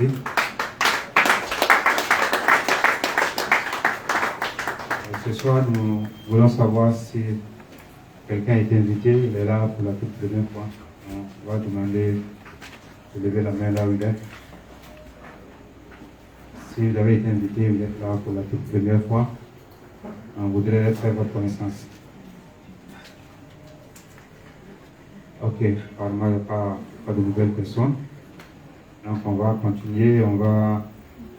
Merci. Ce soir, nous voulons savoir si quelqu'un est invité. Il est là pour la toute première fois. On va demander de lever la main là où il est. Si vous avez été invité, vous êtes là pour la toute première fois. On voudrait faire votre connaissance. Ok, apparemment, il n'y a pas de nouvelles personnes. Donc, on va continuer. On va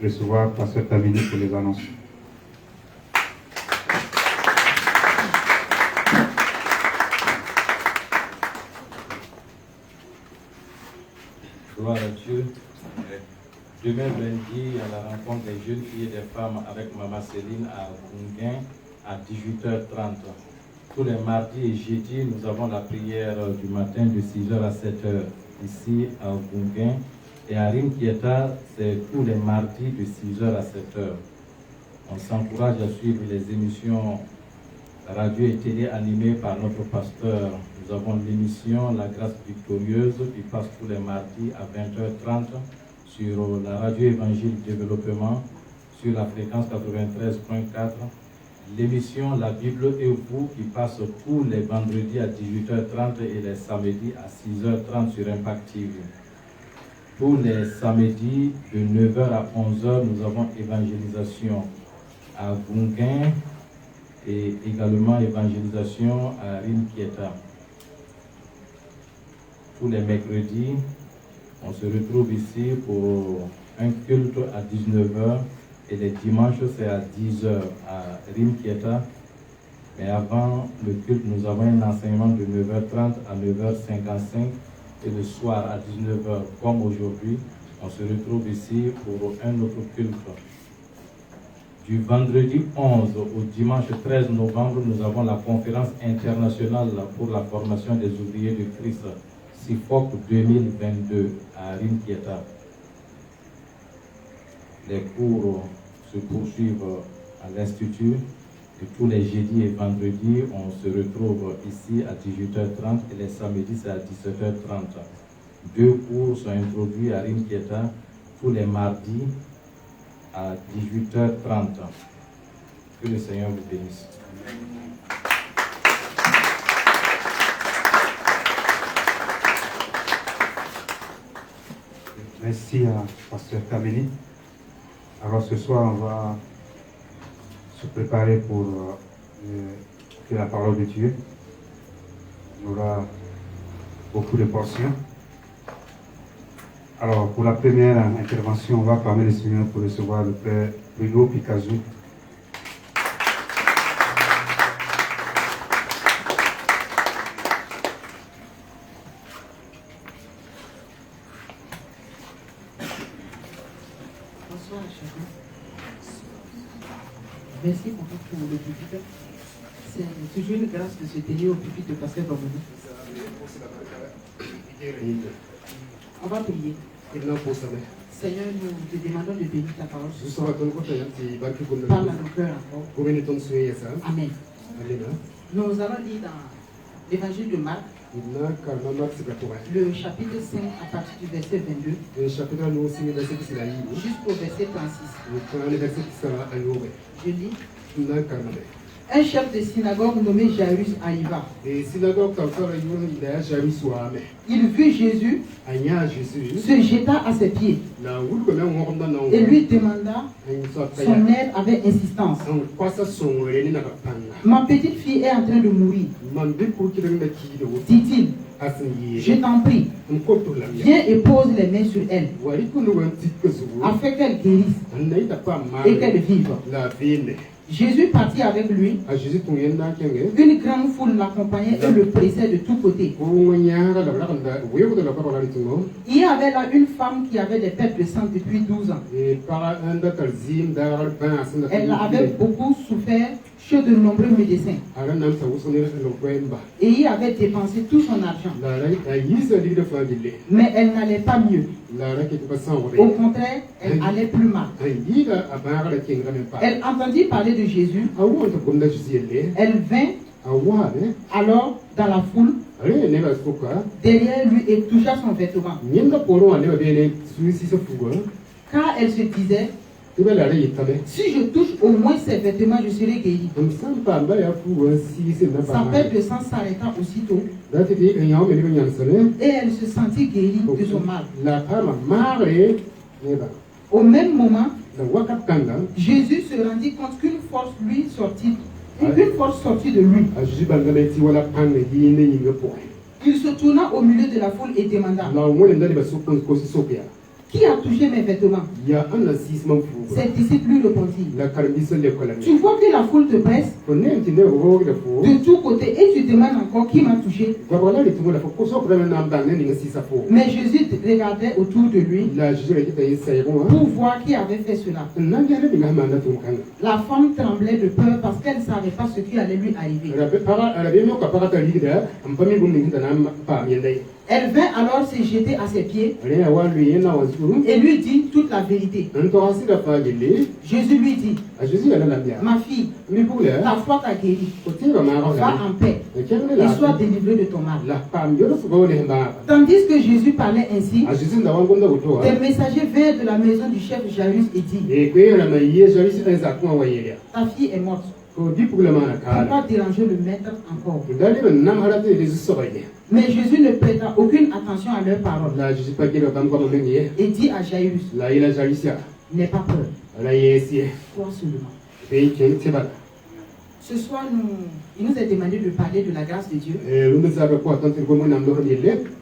recevoir Pasteur Tamini pour les annonces. Gloire à Dieu. Demain lundi, à la rencontre des jeunes filles et des femmes avec Maman Céline à Gunguin à 18h30. Tous les mardis et jeudis, nous avons la prière du matin de 6h à 7h ici à Gunguin. Et à Rimkieta, c'est tous les mardis de 6h à 7h. On s'encourage à suivre les émissions radio et télé animées par notre pasteur. Nous avons l'émission La Grâce Victorieuse qui passe tous les mardis à 20h30 sur la radio Évangile Développement sur la fréquence 93.4. L'émission La Bible et vous qui passe tous les vendredis à 18h30 et les samedis à 6h30 sur Impact TV. Tous les samedis de 9h à 11h, nous avons évangélisation à Gunguin et également évangélisation à Rimkieta. Tous les mercredis, on se retrouve ici pour un culte à 19h et les dimanches c'est à 10h à Rimkieta. Mais avant le culte, nous avons un enseignement de 9h30 à 9h55 et le soir à 19h comme aujourd'hui, on se retrouve ici pour un autre culte. Du vendredi 11 au dimanche 13 novembre, nous avons la conférence internationale pour la formation des ouvriers de Christ, SIFOC 2022 à Rimkieta. Les cours se poursuivent à l'Institut et tous les jeudis et vendredis, on se retrouve ici à 18h30 et les samedis, c'est à 17h30. 2 cours sont introduits à Rimkieta tous les mardis à 18h30. Que le Seigneur vous bénisse. Merci à Pasteur Tamini. Alors ce soir, on va se préparer pour la parole de Dieu. Il y aura beaucoup de portions. Alors, pour la première intervention, on va parler le Seigneur pour recevoir le Père Bruno Picazou. Bonsoir à chacun. Merci pour le pupitre. C'est toujours une grâce de se tenir au pupitre de Pasteur Bamoni. On va prier. Seigneur, nous te demandons de bénir ta parole. Parle à nos cœurs encore. Amen. Nous allons lire dans l'évangile de Marc, le chapitre 5 à partir du verset 22 jusqu'au verset 36. Je lis. Un chef de synagogue nommé Jairus arriva. Il vit Jésus, se jeta à ses pieds et lui demanda son aide avec insistance. Ma petite fille est en train de mourir, dit-il. Je t'en prie, viens et pose les mains sur elle, afin qu'elle guérisse et qu'elle vive. Jésus partit avec lui. Une grande foule l'accompagnait et le pressait de tous côtés. Il y avait là une femme qui avait des pertes de sang depuis 12 ans. Elle avait beaucoup souffert chez de nombreux médecins. Et il avait dépensé tout son argent. Mais elle n'allait pas mieux. Au contraire, elle allait plus mal. Elle entendit parler de Jésus. Elle vint alors dans la foule derrière lui et toucha son vêtement. Car elle se disait, si je touche au moins ses vêtements, je serai guérie. Sa perte de sang s'arrêta aussitôt. Et elle se sentit guérie de son mal. Au même moment, Jésus se rendit compte qu'une force sortit de lui. Il se tourna au milieu de la foule et demanda, qui a touché mes vêtements? Ses disciples lui répondirent, tu vois que la foule te presse de tous côtés et tu demandes encore qui m'a touché. Mais Jésus regardait autour de lui pour voir qui avait fait cela. La femme tremblait de peur parce qu'elle ne savait pas ce qui allait lui arriver. Elle vint alors se jeter à ses pieds et lui dit toute la vérité. Jésus lui dit, ma fille, ta foi t'a guérie. Va en paix et sois délivrée de ton mal. Tandis que Jésus parlait ainsi, des messagers vinrent de la maison du chef Jairus et dit, ta fille est morte. Pourquoi déranger le maître encore? Mais Jésus ne prêta aucune attention à leurs paroles et dit à Jairus, n'aie pas peur, crois seulement. Ce soir, il nous est demandé de parler de la grâce de Dieu.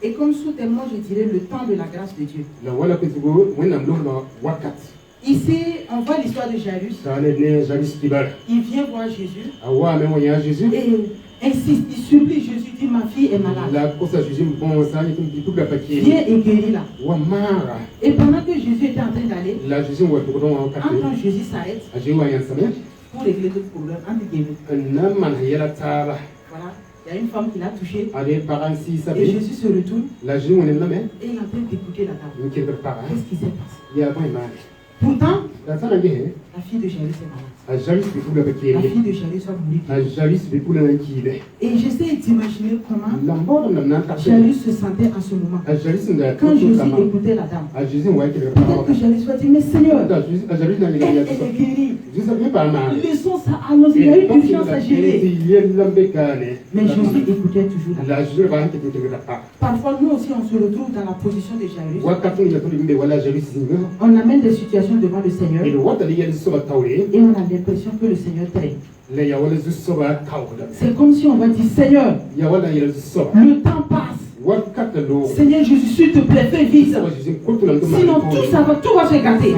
Et comme sous-témoin, je dirais le temps de la grâce de Dieu. Ici, on voit l'histoire de Jairus. Il vient voir Jésus et insiste, il supplie Jésus, dit ma fille est malade. Viens et guéris-la. Et pendant que Jésus était en train d'aller, quand Jésus s'arrête pour régler le problème, voilà, il y a une femme qui l'a touché. Et Jésus se retourne et il est en train d'écouter la dame. Qu'est-ce qui s'est passé? Pourtant, la fille de Jairus est malade. La fille de Jairus va mourir. Et j'essaie d'imaginer comment Jairus se sentait en ce moment. Quand Jésus écoutait la dame, peut-être que Jairus va dire, mais Seigneur, elle est guérie. Laissons ça à nos, il y a eu confiance à gérer. Mais Jésus écoutait toujours la dame. Parfois, nous aussi, on se retrouve dans la position de Jairus. On amène des situations devant le Seigneur et on a l'impression que le Seigneur traîne. C'est comme si on va dire, Seigneur, le temps passe. Seigneur Jésus, s'il te plaît, fais vite. Sinon tout va se gâter.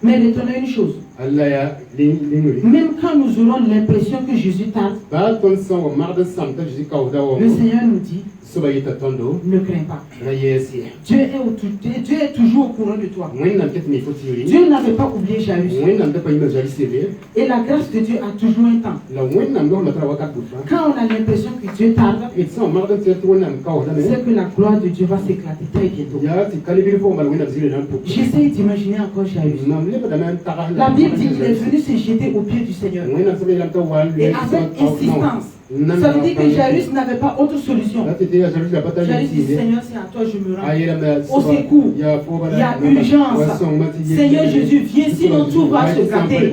Mais retenez une chose. Même quand nous aurons l'impression que Jésus tarde, le Seigneur nous dit, ne crains pas. Dieu est toujours au courant de toi. Dieu n'avait pas oublié Jairus. Et la grâce de Dieu a toujours un temps. Quand on a l'impression que Dieu tarde, c'est que la gloire de Dieu va s'éclater très bientôt. J'essaie d'imaginer encore Jairus. La Bible dit qu'il est venu se jeter aux pieds du Seigneur. Et avec insistance. Ça veut dire que Jairus n'avait pas autre solution. Jairus dit, Seigneur, c'est à toi je me rends. Au secours, il y a urgence. Seigneur Jésus, viens, sinon tout va se gâter.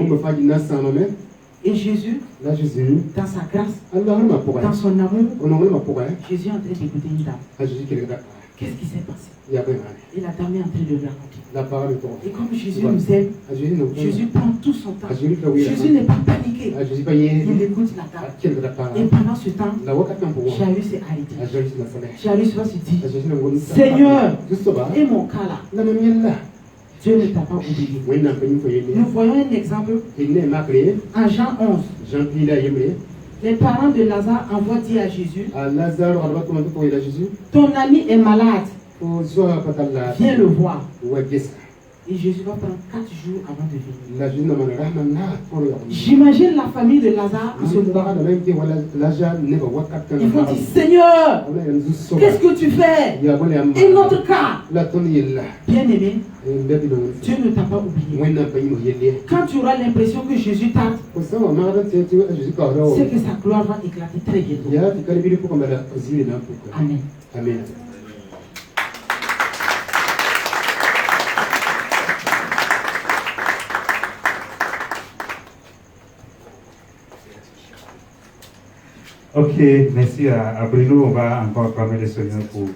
Et Jésus, dans sa grâce, dans son amour, Jésus est en train d'écouter une dame. Qu'est-ce qui s'est passé? Et la dame est en train de lui raconter. Et comme Jésus nous aime, Jésus prend tout son temps. Jésus n'est pas paniqué. Il écoute la dame. Et pendant ce temps, Jairus est arrêté. Jairus va se dire, Seigneur, et mon cas là, Dieu ne t'a pas oublié. Nous voyons un exemple en Jean 11. Les parents de Lazare envoient dire à Jésus, ton ami est malade. Viens le voir. Et Jésus va prendre 4 jours avant de venir. J'imagine la famille de Lazare à ce moment. Ils vont dire, Seigneur, qu'est-ce que tu fais? Et notre cas, bien aimé, Dieu ne t'a pas oublié. Quand tu auras l'impression que Jésus tarde, c'est que sa gloire va éclater très bientôt. Amen. Amen. Ok, merci à Bruno. On va encore acclamer le Seigneur pour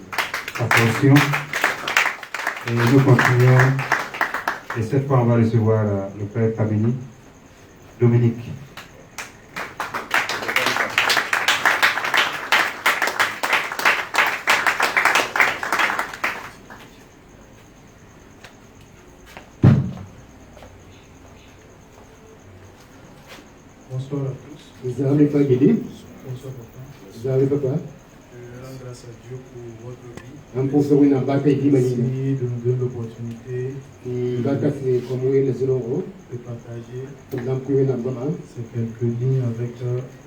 sa portion. Et nous continuons. Et cette fois, on va recevoir le frère Kabini, Dominique. Bonsoir à tous. Vous avez pas guéri? Bonsoir papa. Vous avez pas? Je rends grâce à Dieu pour votre vie. Un peu de wina baka yi mani. Merci de nous donner l'opportunité Ki baka se comme wina zero de partager comme ku wina bama. ces quelques lignes avec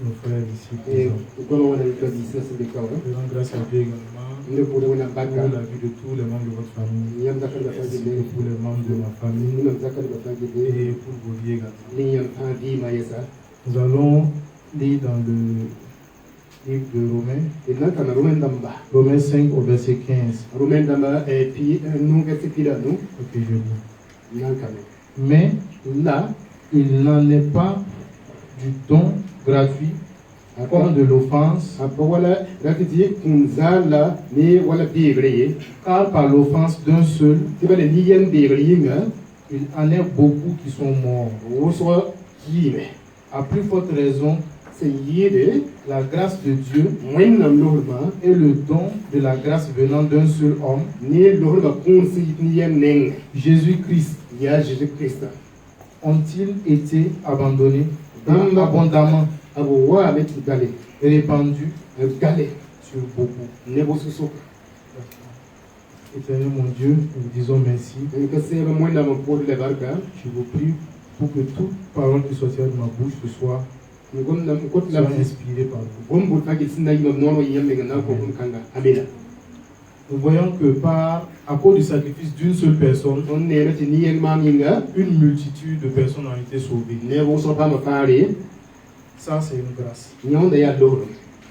nos frères ici Et présents. kono wana ko di sa se de kawa. Je rends grâce à Dieu également Ne pour wina pour baka. la vie de tous les membres de votre famille, Yam zakal ba ainsi fagi que pour les membres de ma famille Ni nam zakal ba fagi de. et pour vos vies également. Ni yam fa di ma yesa. Nous allons lire dans le livre de Romains, Ina kana rumen damba. Romains 5 au verset 15. Rumen damba et puis nous que c'est pila nous. Ok, je lis. Nan kana. Mais Là, il n'en est pas du don gratuit comme de l'offense, apa wala rakiti kunzala ni wala bibreye. car par l'offense d'un seul, Tibale ni yan bibreye nga. il en est beaucoup qui sont morts. Woso yime. À plus forte raison, C'est yide. la grâce de Dieu Mwen nam lohulma. et le don de la grâce venant d'un seul homme, Ni lohulma kunsi ni yan neng. Jésus-Christ, Ya Jésus Christ. ont-ils été abandonnés Bamba. abondamment Abo wa avec gale. et répandus Gale. sur beaucoup. Nebo susuk. Éternel mon Dieu, nous vous disons merci. Nka seba mwen nam pour le barka. Je vous prie pour que toute parole qui sortira de ma bouche ce soir Ngom nam kot soit la inspirée par vous. Gombu fagi sinda yima nono yemme nga na ko kanga. Amina. Nous voyons que à cause du sacrifice d'une seule personne, On ne reti ni yan maminga. une multitude de personnes ont été sauvées. Nebo so pa ma fare. Ça, c'est une grâce. Nyonda ya lohul.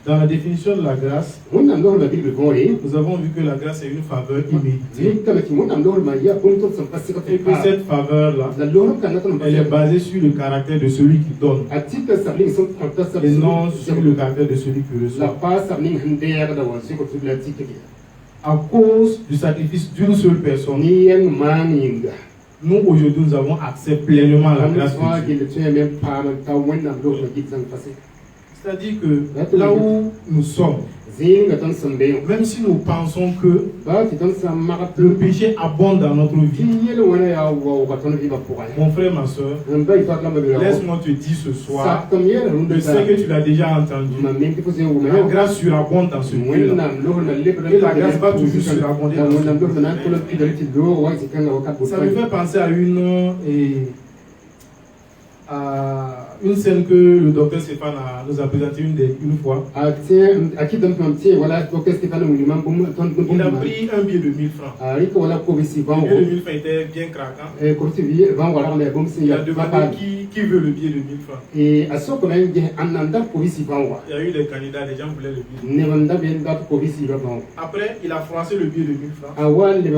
Dans la définition de la grâce, Mwen nam lohul ma bible gore. nous avons vu que la grâce est une faveur imméritée Ni kama ki mwen nam lohul ma ya punto sa pasika et que cette faveur-là, La lohul kana kana elle est basée sur le caractère de celui qui donne Atita sabling son konta et non sur le caractère de celui qui La reçoit. pa sabling hande ya da wasi ko tula tiki. À cause du sacrifice d'une seule personne, Ni yan maminga. nous aujourd'hui nous avons accès pleinement à la grâce Fa de Dieu. gi le tue même pa ma ta mwen nam lohul ma gitsan pasika. C'est-à-dire que là où nous sommes, Zinga tan sambe. même si nous pensons que Ba ti tan sam magat le péché abonde dans notre vie, Yele wana ya wa wa tan viva pour ay. mon frère, ma soeur, Nda ifa kama bila. laisse-moi te dire ce soir, Sa tam yele runde je sais que tu l'as déjà entendu, ma men ki fose wo la ma. grâce surabonde dans ce Mwen lieu-là. nam lohul ma lebre. Et la grâce va toujours surabonder dans Mwen ce nam lieu. lohul na ko le pidaliti do wa ti kanga wa kat Ça me fait penser à une scène que le docteur Stéphane nous a présentée une fois. Aqui dentro não tinha, olha, porque se fala muito, mas como Il a pris un billet de 1000 francs. aí que olha como se Le vão, billet de 1000 francs était bien craquant. como se via, vão olhar onde como se Il a ia demandé qui veut le billet de 1000 francs. e a sua quando ele andar como se vão, Il y a eu des candidats, les gens voulaient le billet. ne vanda bem dar como se vão. Après, il a froissé le billet de 1000 francs. A wal le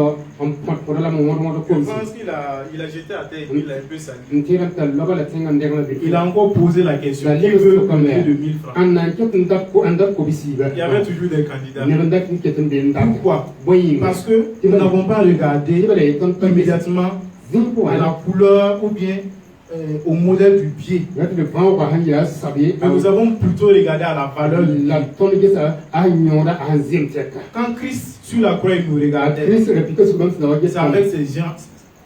por lá mo mo Je como pense se. qu'il a jeté à terre et il a un peu sali. Ntira tal loba la tenga ndega na Il a encore posé la question, La qui liste veut le comme billet elle. de 1000 francs. Annan ke andar como se Il y avait toujours des candidats. ne vanda que tem bem dar. Pourquoi? Boi, Parce que nous n'avons pas regardé immédiatement Zimpo à la couleur ou bien au modèle du pied. Y'a de vent ou à hangia sabi. Mais nous avons plutôt regardé à la valeur du La pied. tonne de ça a ignoré un zim teka. Quand Christ sur la croix il nous regardait, Chris répétait souvent que ça va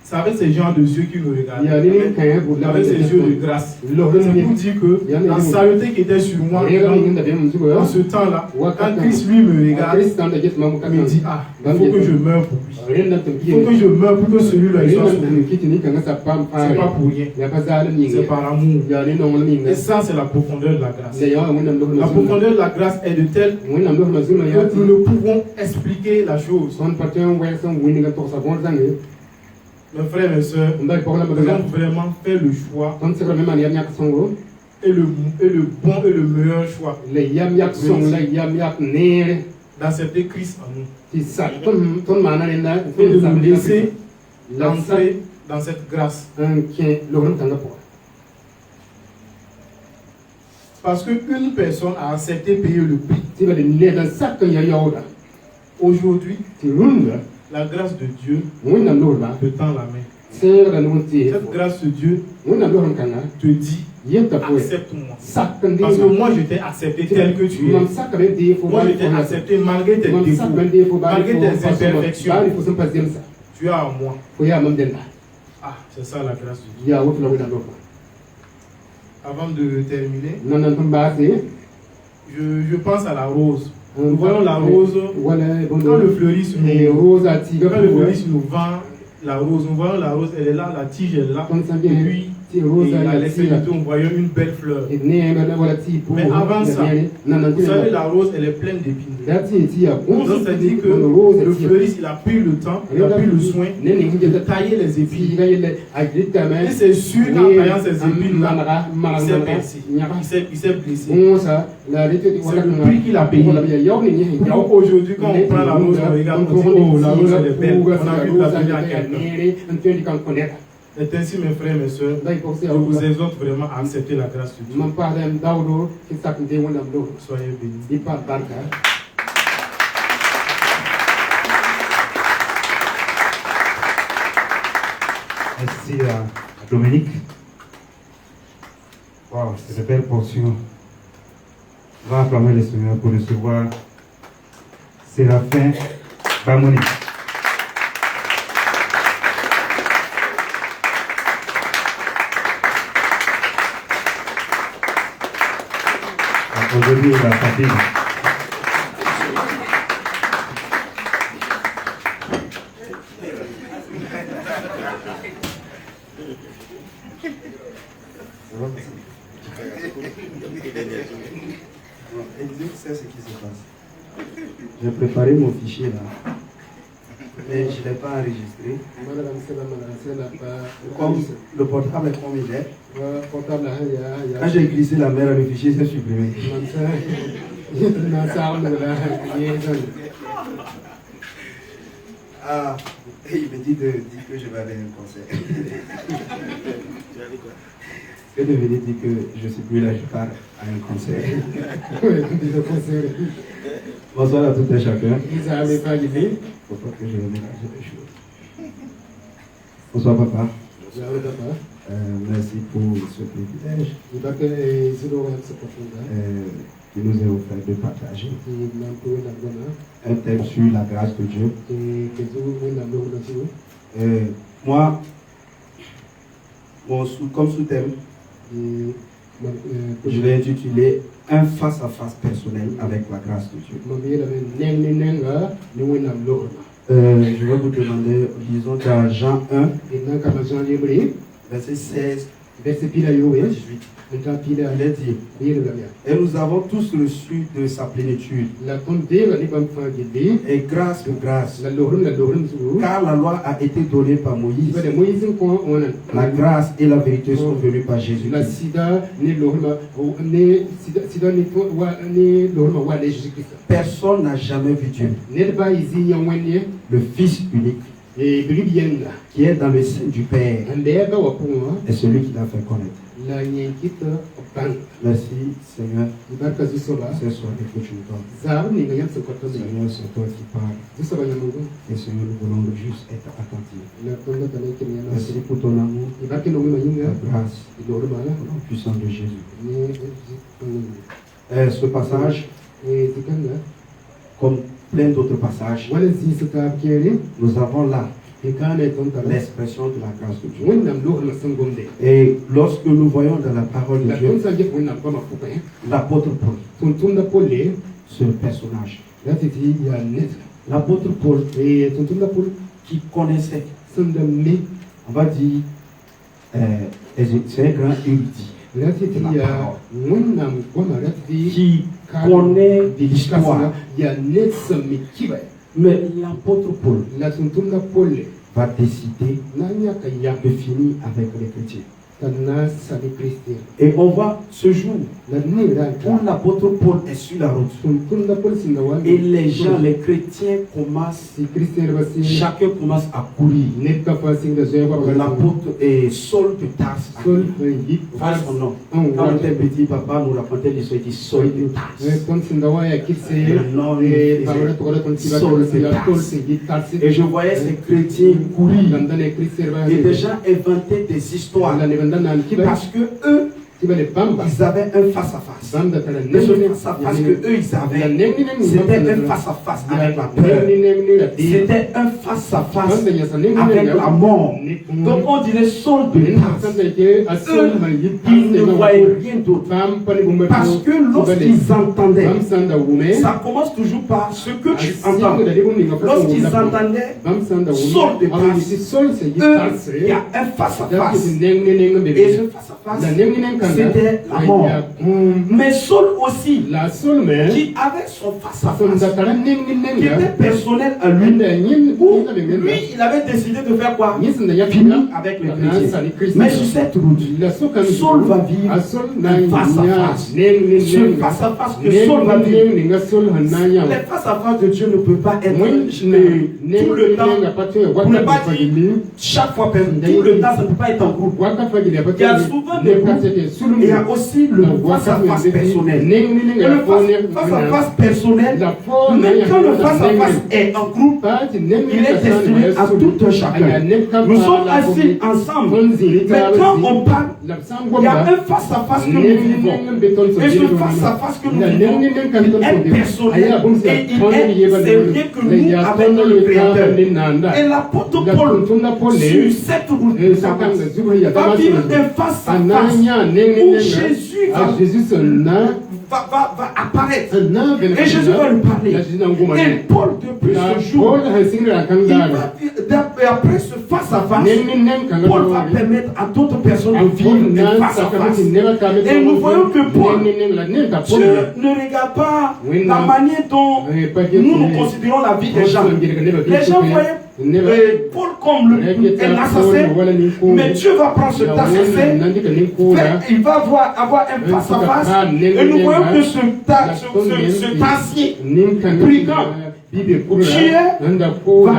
c'est avec ces gens de yeux qui nous Il y a regardaient, des cahiers pour avec ces yeux de grâce. C'est L'ordre pour dire que la saluté qui était sur moi dans ce temps-là, quand Christ lui me regarde, il me dit, ah, il faut que je meure pour lui. Il faut que je meure pour que celui-là il soit sauvé. C'est pas pour rien, c'est par amour. Et ça, c'est la profondeur de la grâce. La profondeur de la grâce est de telle que nous ne pouvons expliquer la chose. Mes frères et sœurs, nous avons vraiment fait le choix et le bon et le meilleur choix d'accepter Christ en nous et de nous laisser entrer dans cette grâce. Parce qu'une personne a accepté de payer le prix. Aujourd'hui, la grâce de Dieu te tend la main. Cette grâce de Dieu te dit, accepte-moi. Parce que moi je t'ai accepté tel que tu es. Moi je t'ai accepté malgré tes défauts, malgré tes imperfections. Tu as en moi. Ah, c'est ça la grâce de Dieu. Avant de terminer, je pense à la rose. Nous voyons la rose, quand le fleuriste nous vend la rose, nous voyons la rose, elle est là, la tige est là, et puis à l'extrémité, on voyait une belle fleur. Mais avant ça, vous savez, la rose, elle est pleine d'épines. Donc, c'est-à-dire que le fleuriste, il a pris le temps, il a pris le soin de tailler les épines. Et c'est sûr qu'en taillant ces épines-là, il s'est percé, il s'est blessé. C'est le prix qu'il a payé. Donc aujourd'hui, quand on prend la rose, on regarde, on dit, oh, la rose, elle est belle. On a envie de la donner à quelqu'un. C'est ainsi, mes frères et mes soeurs, je vous exhorte vraiment à accepter la grâce de Dieu. Soyez bénis. Merci à Dominique. Wow, c'est une belle portion. On va acclamer le Seigneur pour recevoir Séraphin Bamoni. Aujourd'hui, la fatigue. C'est ce qui se passe. J'ai préparé mon fichier là, mais je ne l'ai pas enregistré. Comme le portable est comme il est, quand j'ai glissé la main, le fichier s'est supprimé. Ah, et il me dit que je vais aller à un concert. Et de venir dire que je ne suis plus là, je pars à un concert. Bonsoir à tout et chacun. Pourquoi que je vais mélanger les choses. Bonsoir papa. Merci pour ce privilège qui nous est offert de partager un thème sur la grâce de Dieu. Moi, comme sous-thème, je vais intituler un face-à-face personnel avec la grâce de Dieu. Je vais vous demander, disons dans Jean 1, verset 16, verset 18. Il est dit, et nous avons tous reçu de sa plénitude, et grâce pour grâce, car la loi a été donnée par Moïse, la grâce et la vérité sont venues par Jésus-Christ. Personne n'a jamais vu Dieu, le Fils unique, qui est dans le sein du Père, est celui qui l'a fait connaître. Merci Seigneur, ce soir que tu nous donnes. Seigneur, c'est toi qui parles. Et Seigneur, nous voulons juste être attentifs. Merci pour ton amour, ta grâce, au nom puissant de Jésus. Ce passage, comme plein d'autres passages, nous avons là l'expression de la grâce de Dieu. Et lorsque nous voyons dans la parole de Dieu l'apôtre Paul, ce personnage, l'apôtre Paul qui connaissait, on va dire, c'est un grand érudit de la parole, qui connaît l'histoire. Mais l'apôtre Paul va décider de finir avec les chrétiens. Et on voit ce jour où l'apôtre Paul est sur la route. Et les gens, les chrétiens commencent, chacun commence à courir. L'apôtre est Saul de Tarse. Voilà son nom. Quand on était petit, papa nous racontait l'histoire, il dit Saul de Tarse. Et je voyais ces chrétiens courir. Et des gens inventaient des histoires. Parce que eux, ils avaient un face-à-face. Et ce face-à-face que eux ils avaient, c'était un face-à-face avec la peur. C'était un face-à-face avec la mort. Donc on dirait Saul de Tarse. Eux, ils ne voyaient rien d'autre. Parce que lorsqu'ils entendaient, ça commence toujours par ce que tu entends. Lorsqu'ils entendaient Saul de Tarse, eux, il y a un face-à-face. Et ce face-à-face, c'était la mort. Mais Saul aussi, qui avait son face-à-face, qui était personnel à lui, où lui, il avait décidé de faire quoi? Finir avec les chrétiens. Mais sur cette route, Saul va vivre un face-à-face. Ce face-à-face que Saul va vivre, les face-à-face de Dieu ne peuvent pas être tout le temps. Vous ne pouvez pas dire chaque fois, tout le temps, ça ne peut pas être en groupe. Il y a souvent des groupes. Il y a aussi le face-à-face personnel. Et le face-à-face personnel, même quand le face-à-face est en groupe, il est destiné à tout un chacun. Nous sommes assis ensemble, mais quand on parle, il y a un face-à-face que nous vivons. Et ce face-à-face que nous vivons, il est personnel et c'est rien que nous avec le Créateur. Et l'apôtre Paul, sur cette route de Damas, va vivre un face-à-face où Jésus va apparaître. Et Jésus va lui parler. Et Paul, depuis ce jour, après ce face-à-face, Paul va permettre à d'autres personnes de vivre un face-à-face. Et nous voyons que Paul, Dieu ne regarde pas la manière dont nous considérons la vie des gens. Les gens voyaient Paul comme l'assassin, mais Dieu va prendre cet assassin, il va avoir un face-à-face, et nous voyons que cet ancien brigand, Dieu va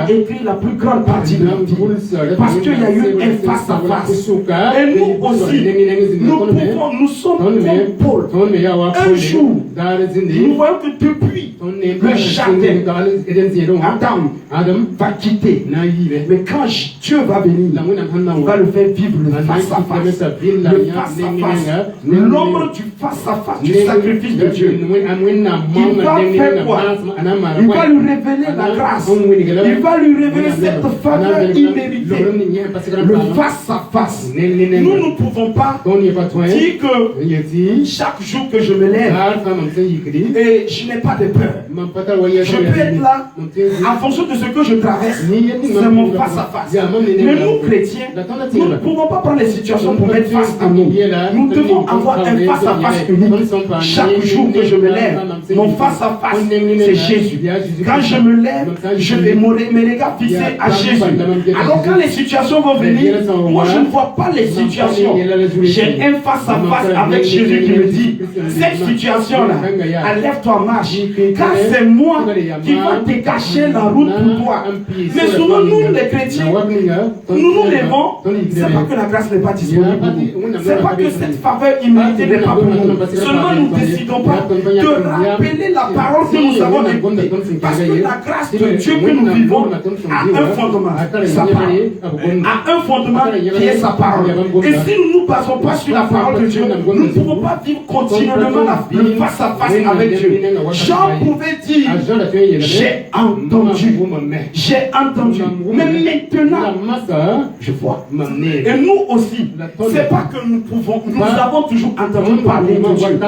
écrire la plus grande partie de la vie parce qu'il y a eu un face-à-face. Et nous aussi, nous sommes comme Paul. Un jour, nous voyons que depuis le jardin, Adam va quitter. Mais quand Dieu va venir, il va le faire vivre le face-à-face. Le face-à-face, l'ombre du face-à-face, du sacrifice de Dieu. Il va faire quoi? Il va lui révéler la grâce. Il va lui révéler cette faveur imméritée. Le face-à-face. Nous ne pouvons pas dire que chaque jour que je me lève et je n'ai pas de peur. Je peux être là en fonction de ce que je traverse. C'est mon face-à-face. Mais nous, chrétiens, nous ne pouvons pas prendre les situations pour mettre face à nous. Nous devons avoir un face-à-face unique. Chaque jour que je me lève, mon face-à-face, c'est Jésus. Quand je me lève, je vais mes regards fixés à Jésus. Alors quand les situations vont venir, moi je ne vois pas les situations. J'ai un face-à-face avec Jésus qui me dit, cette situation-là, lève-toi, marche. Car c'est moi qui va te cacher la route pour toi. Mais souvent nous les chrétiens, nous nous lèvons, c'est pas que la grâce n'est pas disponible pour nous. C'est pas que cette faveur imméritée n'est pas pour nous. Seulement nous ne décidons pas de rappeler la parole que nous avons écoutée. Parce que la grâce de Dieu que nous vivons a un fondement, sa parole. A un fondement qui est sa parole. Et si nous ne nous basons pas sur la parole de Dieu, nous ne pouvons pas vivre continuellement le face-à-face avec Dieu. Jean pouvait dire, j'ai entendu, mais maintenant, je vois. Et nous aussi, c'est pas que nous pouvons, nous avons toujours entendu parler de Dieu.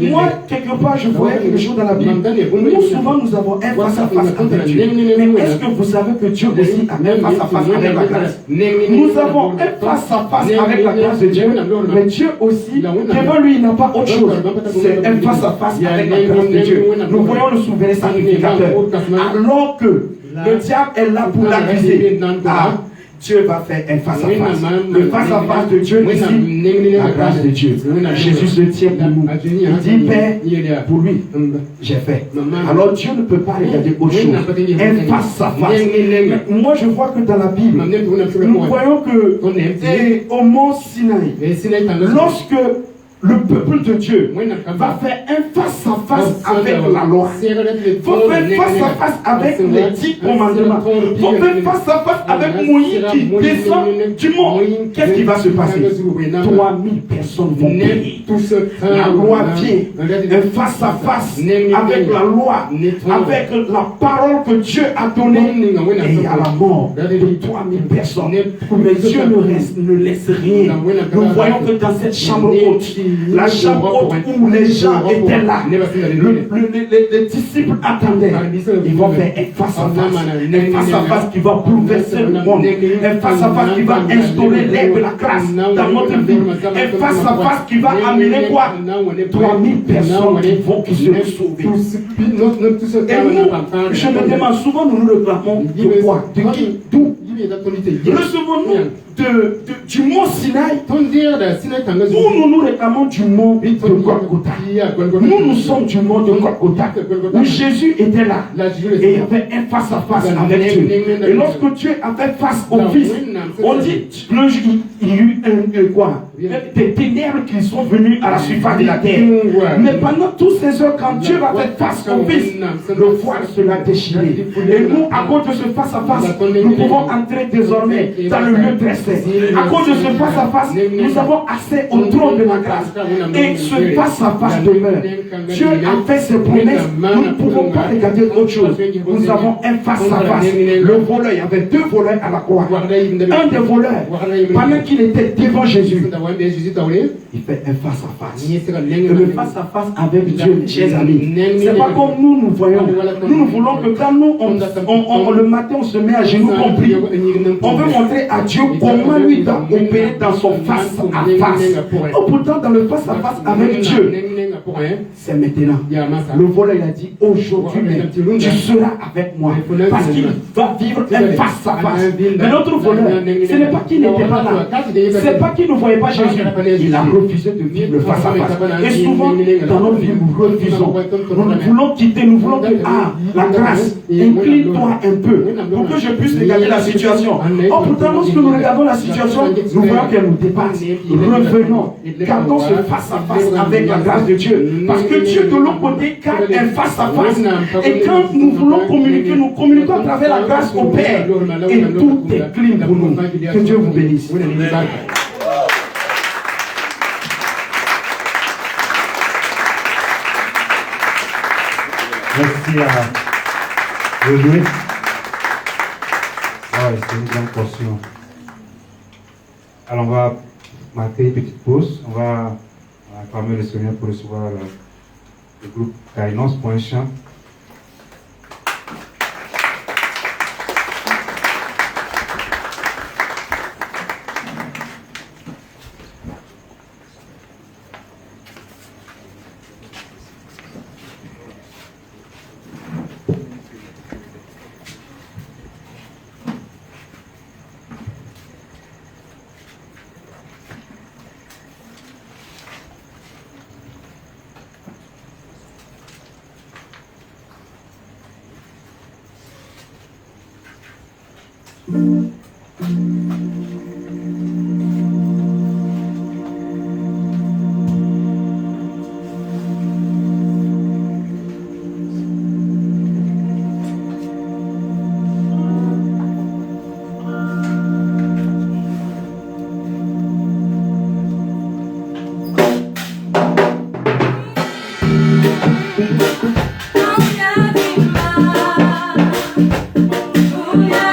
Et moi, quelque part, je voyais quelque chose dans la Bible. Nous, souvent, nous avons un face-à-face avec Dieu. Mais est-ce que vous savez que Dieu aussi a un face-à-face avec la grâce? Nous avons un face-à-face avec la grâce de Dieu, mais Dieu aussi, devant lui, il n'a pas autre chose. C'est un face-à-face avec la grâce de Dieu. Nous voyons le souverain sacrificateur. Alors que le diable est là pour l'accuser. Dieu va faire un face-à-face. Le face-à-face de Dieu ici, la grâce de Dieu. Jésus se tient pour nous. Il dit, Père, pour lui, j'ai fait. Alors Dieu ne peut pas regarder autre chose. Un face-à-face. Moi, je vois que dans la Bible, nous voyons que au mont Sinaï, lorsque le peuple de Dieu va faire un face-à-face avec la loi. Faut faire face-à-face avec les 10 commandements. Faut faire face-à-face avec Moïse qui descend du mont. Qu'est-ce qui va se passer? 3000 personnes vont périr. La loi vient. Un face-à-face avec la loi, avec la parole que Dieu a donnée. Et il y a la mort de 3000 personnes. Mais Dieu ne laisse rien. Nous voyons que dans cette chambre haute, la chambre haute où les gens étaient là, les disciples attendaient. Ils vont faire un face-à-face qui va bouleverser le monde, un face-à-face qui va instaurer l'ère de la grâce dans notre vie, un face-à-face qui va amener quoi? 3000 personnes qui seront sauvées. Et nous, je me demande souvent, nous nous réclamons de quoi? De qui? D'où? Recevons-nous du mont Sinaï, où nous nous réclamons du mont de Golgotha. Nous sommes du mont de Golgotha, où Jésus était là, et il y avait un face-à-face avec Dieu. Et lorsque Dieu a fait face au Fils, on dit, il y a eu des ténèbres qui sont venus à la surface de la terre. Mais pendant toutes ces heures, quand Dieu va faire face au Fils, le voile sera déchiré. Et nous, à cause de ce face-à-face, nous pouvons entrer désormais dans le lieu très saint. À cause de ce face-à-face, nous avons accès au trône de la grâce. Et ce face-à-face demeure. Dieu a fait ses promesses. Nous ne pouvons pas regarder autre chose. Nous avons un face-à-face. Le voleur, il y avait 2 voleurs à la croix. Un des voleurs, pendant qu'il était devant Jésus, il fait un face-à-face. Et le face-à-face avec Dieu, chers amis, c'est pas comme nous voyons. Nous voulons que quand nous, le matin, on se met à genoux, on prie. On veut montrer à Dieu comment lui doit opérer dans son face-à-face. Oh, pourtant, dans le face-à-face avec Dieu, c'est maintenant. Le voleur, il a dit, aujourd'hui, tu seras avec moi. Parce qu'il va vivre un face-à-face. Mais notre voleur, ce n'est pas qu'il n'était pas là. C'est pas qu'il ne voyait pas Jésus. Il a refusé de vivre le face-à-face. Et souvent, dans notre vie, nous refusons. Nous voulons quitter, nous voulons que, la grâce, incline-toi un peu pour que je puisse regarder la situation. Oh, pourtant, lorsque nous regardons la situation, nous voyons qu'elle nous dépasse. Revenons, gardons ce face-à-face avec la grâce de Dieu. Parce que Dieu, de l'autre côté, garde un face-à-face. Et quand nous voulons communiquer, nous communiquons à travers la grâce au Père. Et tout est clean pour nous. Que Dieu vous bénisse. Merci à Josué. C'est une grande portion. Alors on va marquer une petite pause. On va acclamer le Seigneur pour recevoir le groupe Kainos pour un chant. Oh, yeah.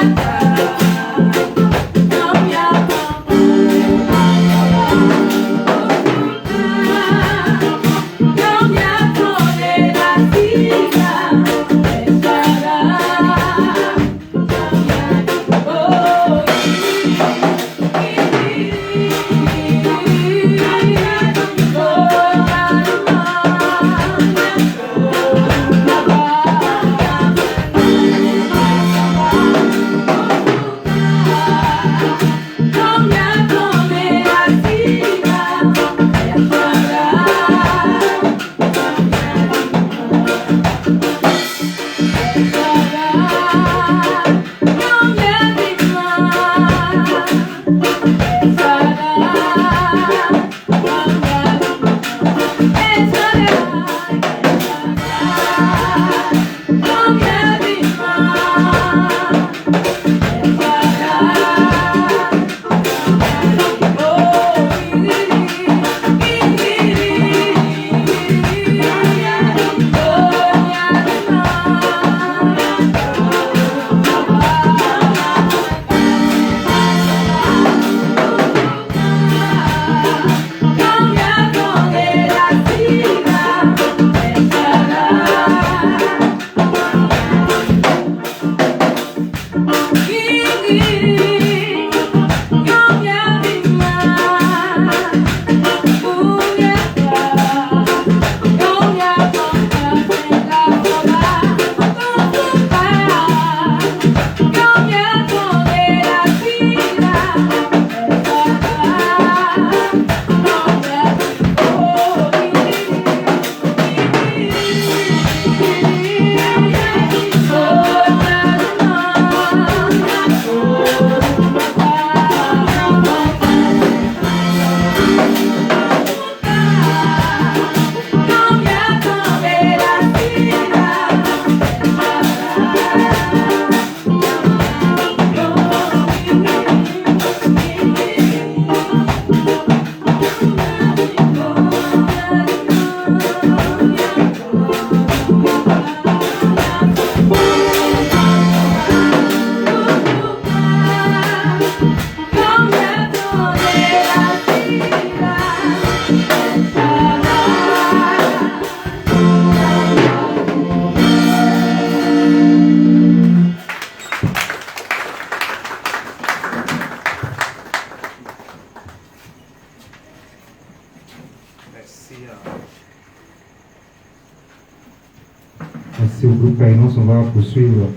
Merci au groupe Kainos. On va poursuivre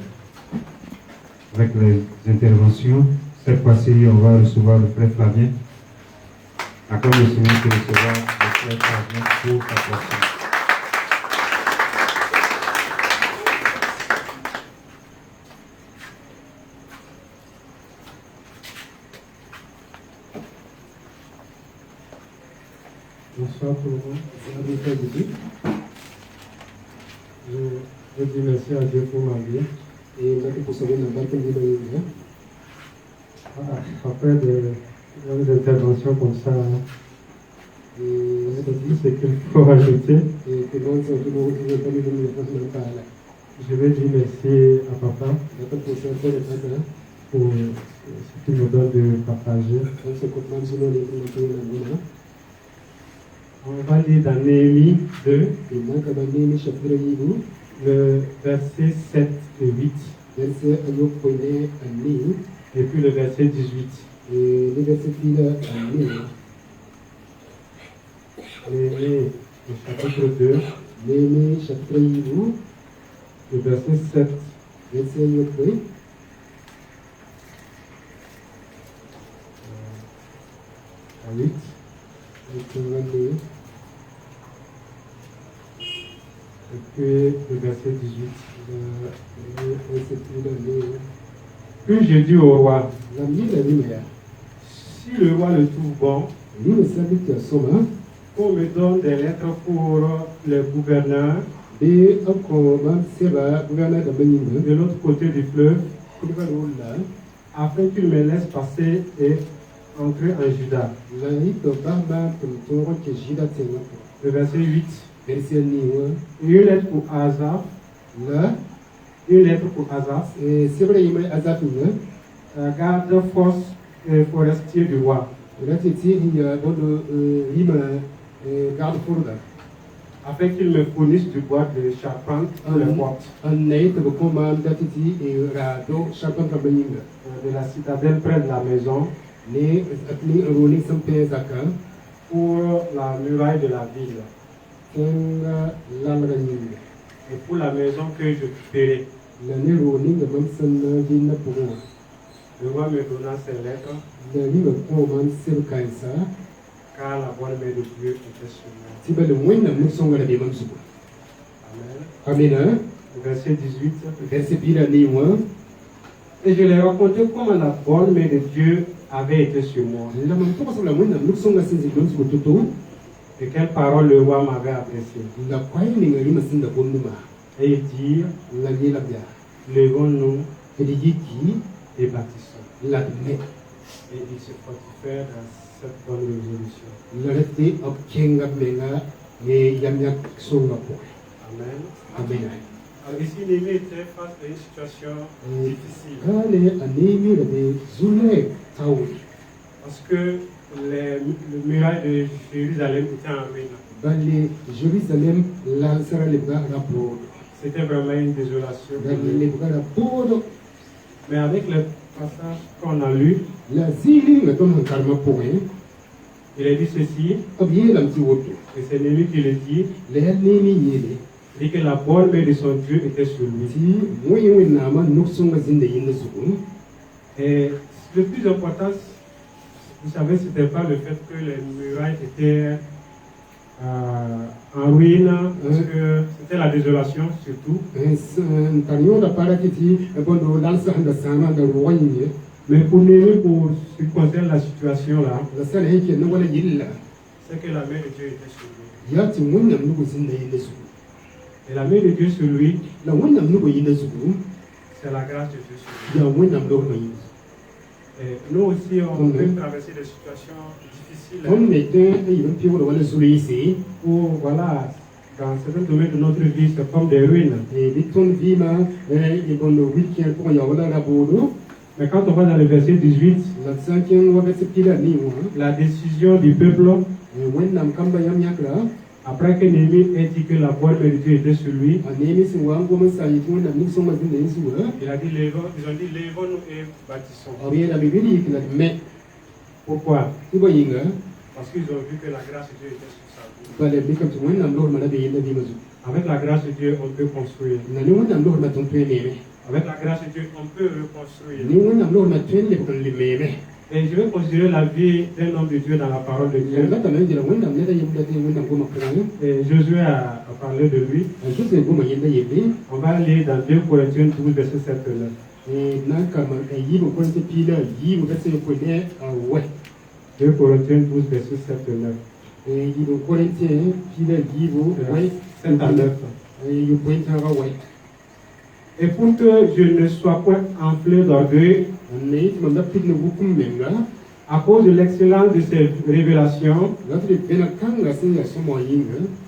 avec les interventions. Cette fois-ci, on va recevoir le frère Flavien. Accorde le Seigneur qui recevra le frère Flavien pour sa portion. Bonsoir tout le monde. Je dis merci à Dieu pour ma vie. Et après des interventions comme ça, ce qu'il faut rajouter. Je vais dire merci à papa pour ce qu'il me donne de partager. On va lire dans Néhémie 2, le verset 7 et 8. Et puis le verset 18. Néhémie, le chapitre 2, le verset 7. À 8. Et puis le verset 18. Puis je dis au roi, si le roi le trouve bon, qu'on me donne des lettres pour les gouverneurs de l'autre côté du fleuve, afin qu'il me laisse passer et entrer en Juda. Le verset 8. Une lettre pour Asaph. Une lettre pour Asaph. Garde forestier du roi. Afin qu'il me fournisse du bois de charpente pour les portes. De la citadelle près de la maison. Pour la muraille de la ville. Et pour la maison que je paierai. Le roi me donna ces lettres. Car la bonne main de Dieu était sur moi. Amen. Amen. Verset 18. Et je leur racontais comment la bonne main de Dieu avait été sur moi. Et quelle parole le roi m'avait adressée. Et il dit, levons-nous et bâtissons. Et il se fortifie dans cette bonne résolution. Amen. Amen. Alors ici, Néhémie était face à une situation difficile. Parce que les murailles de Jérusalem étaient en ruine. C'était vraiment une désolation. Mais avec le passage qu'on a lu, il a dit ceci, et c'est Néhémie qui le dit, dit que la bonne main de son Dieu était sur lui. Et le plus important, vous savez, ce n'était pas le fait que les murailles étaient en ruine, parce que c'était la désolation surtout. Mais pour Néhémie, pour ce qui concerne la situation là, c'est que la main de Dieu était sur lui. Et la main de Dieu sur lui, c'est la grâce de Dieu sur lui. Et nous aussi, on peut traverser des situations difficiles. Où, voilà, dans certains domaines de notre vie, c'est comme des ruines. Mais quand on va dans le verset 18, la décision du peuple, après que Néhémie ait dit que la bonne main de Dieu était sur lui, il a dit, ils ont dit, levons-nous et bâtissons. Pourquoi? Parce qu'ils ont vu que la grâce de Dieu était sur sa vie. Avec la grâce de Dieu, on peut construire. Avec la grâce de Dieu, on peut reconstruire. Et je vais considérer la vie d'un homme de Dieu dans la parole de Dieu. Et Josué a parlé de lui. On va lire dans 2 Corinthiens 12, verset 7 et 9. 2 Corinthiens 12, verset 7 et 9. 7 à 9. Et pour que je ne sois point enflé d'orgueil, à cause de l'excellence de ces révélations,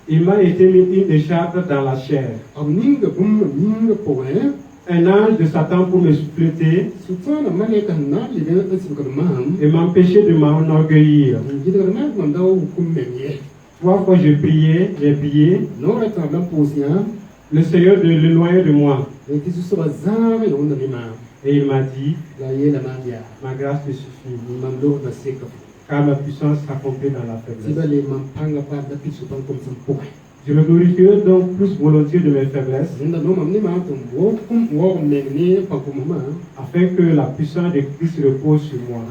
il m'a été mis une écharpe dans la chair. Un ange de Satan pour me souffleter et m'empêcher de m'enorgueillir. 3 fois j'ai prié, le Seigneur de l'éloigner de moi. Et il m'a dit, ma grâce te suffit, car ma puissance s'accomplit dans la faiblesse. Je me glorifierai donc plus volontiers de mes faiblesses, afin que la puissance de Christ repose sur moi.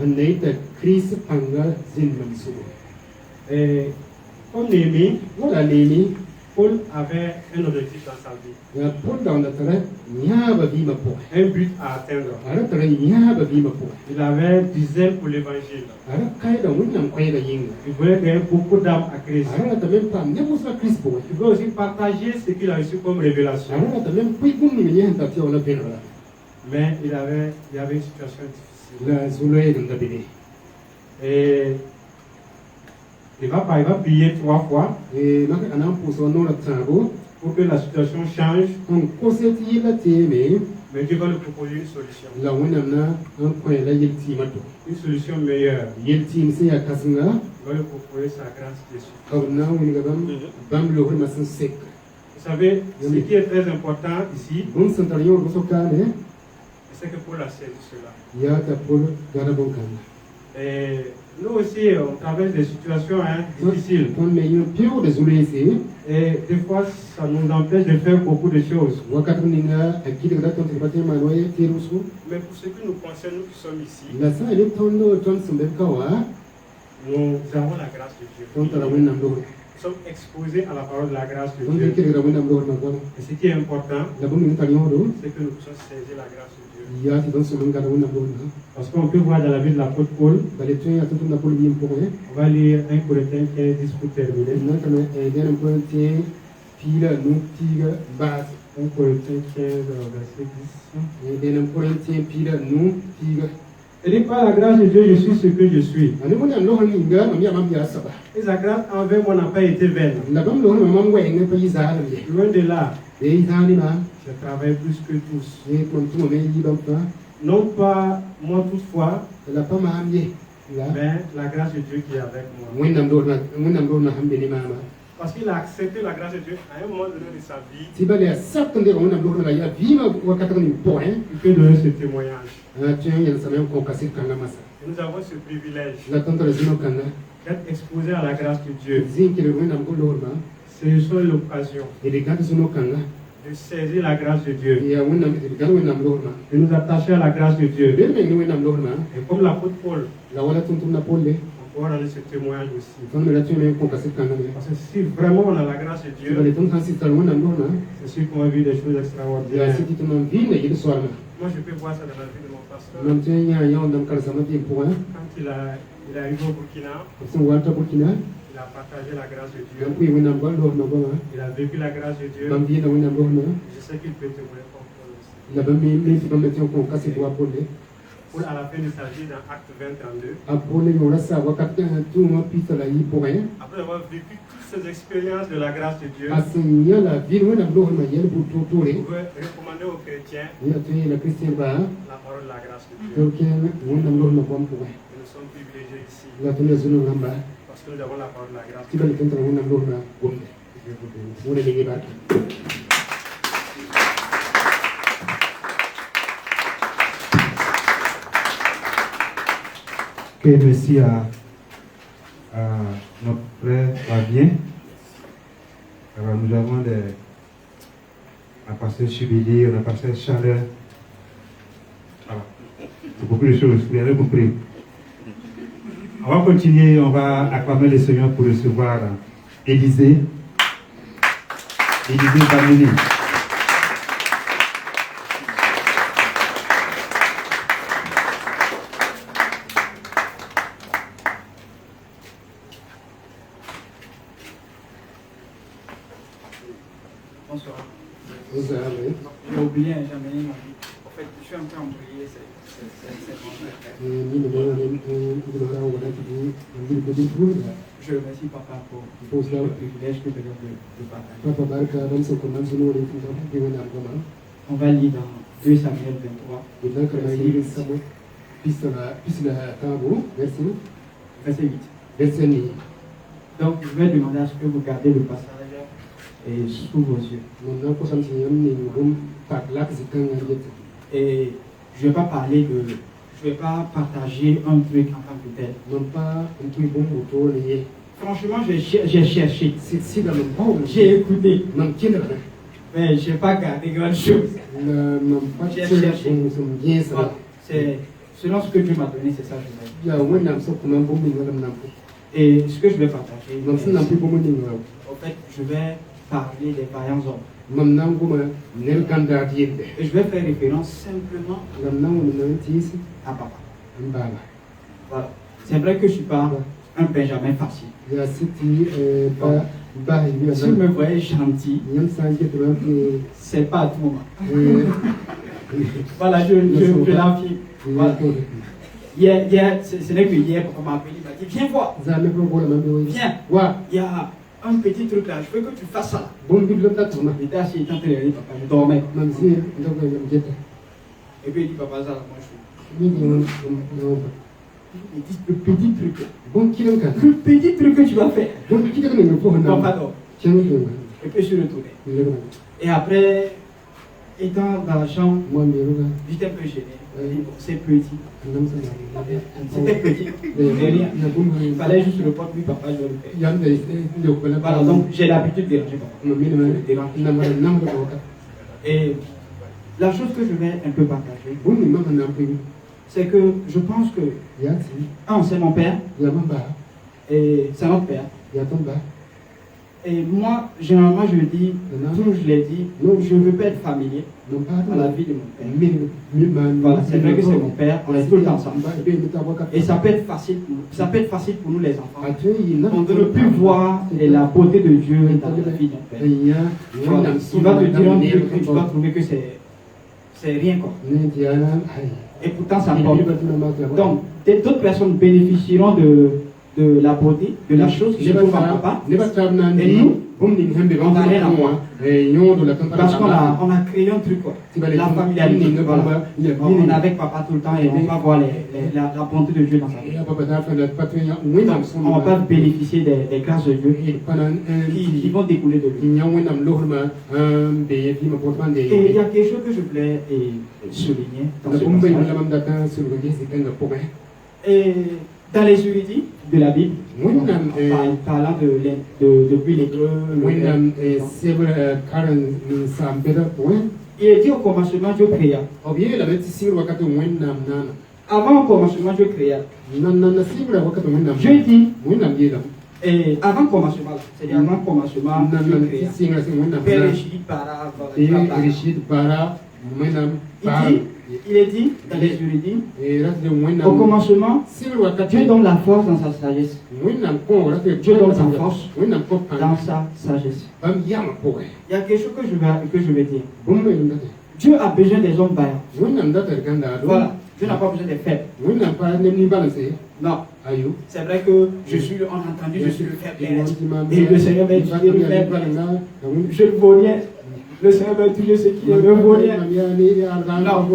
Et comme Néhémie, Paul avait un objectif dans sa vie, un but à atteindre. Il avait du zèle pour l'évangile. Il voulait gagner beaucoup d'âmes à Christ. Il voulait aussi partager ce qu'il a reçu comme révélation. Mais il y avait une situation difficile. Et il va prier 3 fois pour que la situation change. Mais Dieu va lui proposer une solution. Une solution meilleure. Il va lui proposer sa grâce Jésus. Vous savez, ce qui est très important ici, c'est que Paul a saisi cela. Et nous aussi, on traverse des situations difficiles. Et des fois, ça nous empêche de faire beaucoup de choses. Mais pour ce qui nous concerne, nous qui sommes ici, nous avons la grâce de Dieu. Nous sommes exposés à la parole de la grâce de Dieu. Et ce qui est important, c'est que nous puissions saisir la grâce de Dieu. Parce qu'on peut voir dans la vie de l'apôtre Paul, on va lire 1 Corinthiens 15, 10 pour terminer. 1 Corinthiens 15, verset 10. Et dit par la grâce de Dieu, je suis ce que je suis. Et sa grâce envers moi n'a pas été vaine. Loin de là, je travaille plus que tous. Non pas moi toutefois, mais la grâce de Dieu qui est avec moi. Parce qu'il a accepté la grâce de Dieu à un moment donné de sa vie. Il peut donner ce témoignage. Et nous avons ce privilège d'être exposés à la grâce de Dieu. C'est une seule occasion de saisir la grâce de Dieu, de nous attacher à la grâce de Dieu. Et comme l'apôtre Paul, on va donner ce témoignage aussi. Parce que si vraiment on a la grâce de Dieu, c'est sûr qu'on va vivre des choses extraordinaires. Moi, je peux voir ça dans la vie de mon pasteur. Quand il est arrivé au Burkina, il a partagé la grâce de Dieu. Il a vécu la grâce de Dieu. Je sais qu'il peut témoigner comme Paul aussi. Paul, à la fin de sa vie, dans Acte 20, 32, après avoir vécu toutes ces expériences de la grâce de Dieu, il pouvait recommander aux chrétiens la parole de la grâce de Dieu. Et nous sommes privilégiés ici parce que nous avons la parole de la grâce de Dieu. Je vous bénis. Ok, merci à notre frère va bien. Alors nous avons on a passé Chibili, on a passé Chaleur. Voilà. C'est beaucoup de choses, vous avez compris. On va continuer, on va acclamer le Seigneur pour recevoir Élisée. Élisée Bamini. Bonsoir. Bonsoir, oui. J'ai oublié un jamais. En fait, je suis en train d'oublier cette Je remercie Papa pour le privilège que tu de partager. On va lire dans 2 Samuel 23, verset 8. Donc, je vais demander à ce que vous gardez le passage et sous vos yeux. Et je ne vais pas parler je ne vais pas partager un truc en tant que tel. Franchement, j'ai cherché. J'ai écouté. Mais je n'ai pas gardé grand chose. J'ai cherché. Voilà. C'est selon ce que Dieu m'a donné, c'est ça que je vais. Et ce que je vais partager, en fait, je vais parler des vaillants hommes. Et je vais faire référence simplement à papa. Voilà. C'est vrai que je ne suis pas un Benjamin facile. Si vous me voyez gentil, c'est pas à tout moment. Voilà, je l'affirme. Voilà. Hier, ce n'est que hier qu'on m'a appelé, il m'a dit viens voir. Viens. Il y a un petit truc là, je veux que tu fasses ça. J'étais assis, il était en train de rire, papa, je dormais. Et puis il dit papa, ça là, moi je suis. Il dit le petit truc là. Le petit truc que tu vas faire. Non, pardon. Et puis je suis retourné. Et après, étant dans la chambre, j'étais un peu gêné. C'est petit. C'était petit. Il fallait juste le porte, oui, papa, je vais le faire. Voilà, donc j'ai l'habitude de déranger papa. Et la chose que je vais un peu partager, c'est que je pense que, c'est mon père, et c'est notre père. Et moi, généralement, je dis, toujours je l'ai dit, je ne veux pas être familier à la vie de mon père. Voilà, c'est vrai que c'est mon père, on est tout le temps ensemble. Et ça peut être facile pour nous les enfants. On ne peut plus voir la beauté de Dieu dans la vie de mon père. Voilà. Il va te dire un truc que tu vas trouver que c'est rien quoi. Et pourtant ça porte. Donc, d'autres personnes bénéficieront de la beauté, de la chose qui se trouve en papa. Et nous, on n'a rien à voir. Parce qu'on a créé un truc quoi. La familiarité. Voilà. On est avec papa tout le temps et on va voir la bonté de Dieu dans sa vie. Donc, on ne va pas bénéficier des grâces de Dieu qui vont découler de lui. Et il y a quelque chose que je voulais souligner dans ce passage. Et dans les juridis de la Bible, parlant depuis l'hébreu, il est dit au commencement Dieu créa. Avant le commencement Dieu créa. Dieu dit, et avant le commencement, c'est-à-dire avant le commencement Dieu créa. Père Échid, Para, il est dit dans les juridis, au commencement, Dieu donne la force dans sa sagesse. Dieu donne sa force dans sa sagesse. Il y a quelque chose que je vais dire. Dieu a besoin des hommes vaillants. Voilà. Dieu n'a pas besoin des faibles. Non. C'est vrai que on a entendu, je suis le faible. Et le Seigneur m'a dit, le faible. Je le voyais. le Seigneur va utiliser ce qui est le bonheur. Non.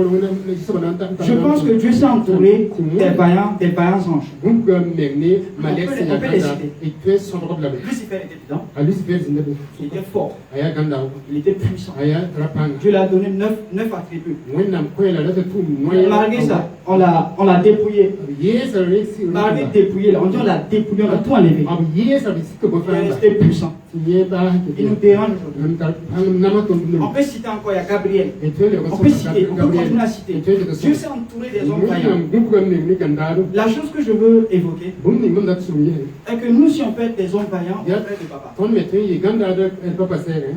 Je pense que Dieu s'est entouré des vaillants anges. On peut les citer. Lucifer était dedans. Il était fort. Il était puissant. Dieu lui a donné 9 attributs. Malgré ça, on l'a dépouillé. Malgré dépouillé, on dit on l'a dépouillé, on a tout enlevé. Il est resté puissant. Il nous dérange aujourd'hui. On peut citer encore, il y a Gabriel. On peut citer, on peut continuer à citer. Dieu s'est entouré des hommes vaillants. La chose que je veux évoquer est que nous, si on peut être des hommes vaillants, on peut être des papas.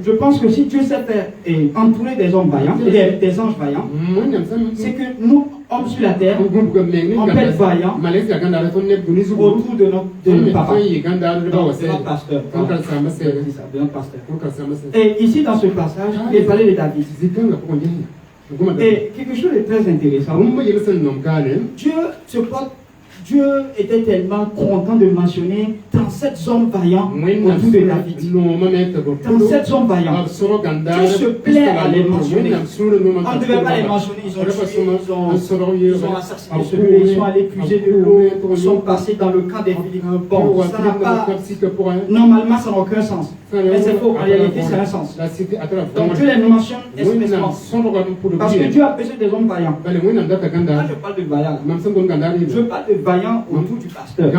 Je pense que si Dieu s'est fait entourer des hommes vaillants, des anges vaillants, c'est que nous, hommes sur la terre, on peut être vaillants autour de notre papa, de notre pasteur. Et ici, dans ce passage, il est parlé de David. Et quelque chose de très intéressant. Dieu était tellement content de mentionner 37 hommes vaillants autour de David. 37 hommes vaillants. Dieu se plaît à les mentionner. On ne devait pas les mentionner. Ils ont tué, ils ont assassiné celui-là, ils sont allés puiser de l'eau, ils sont passés dans le camp des Philistins. Bon, ça n'a pas. Normalement, ça n'a aucun sens. Mais c'est faux, en réalité, c'est un sens. Donc Dieu les mentionne expressément. Parce que Dieu a besoin des hommes vaillants. Moi, je parle de vaillants. Je parle de vaillants autour du pasteur. Je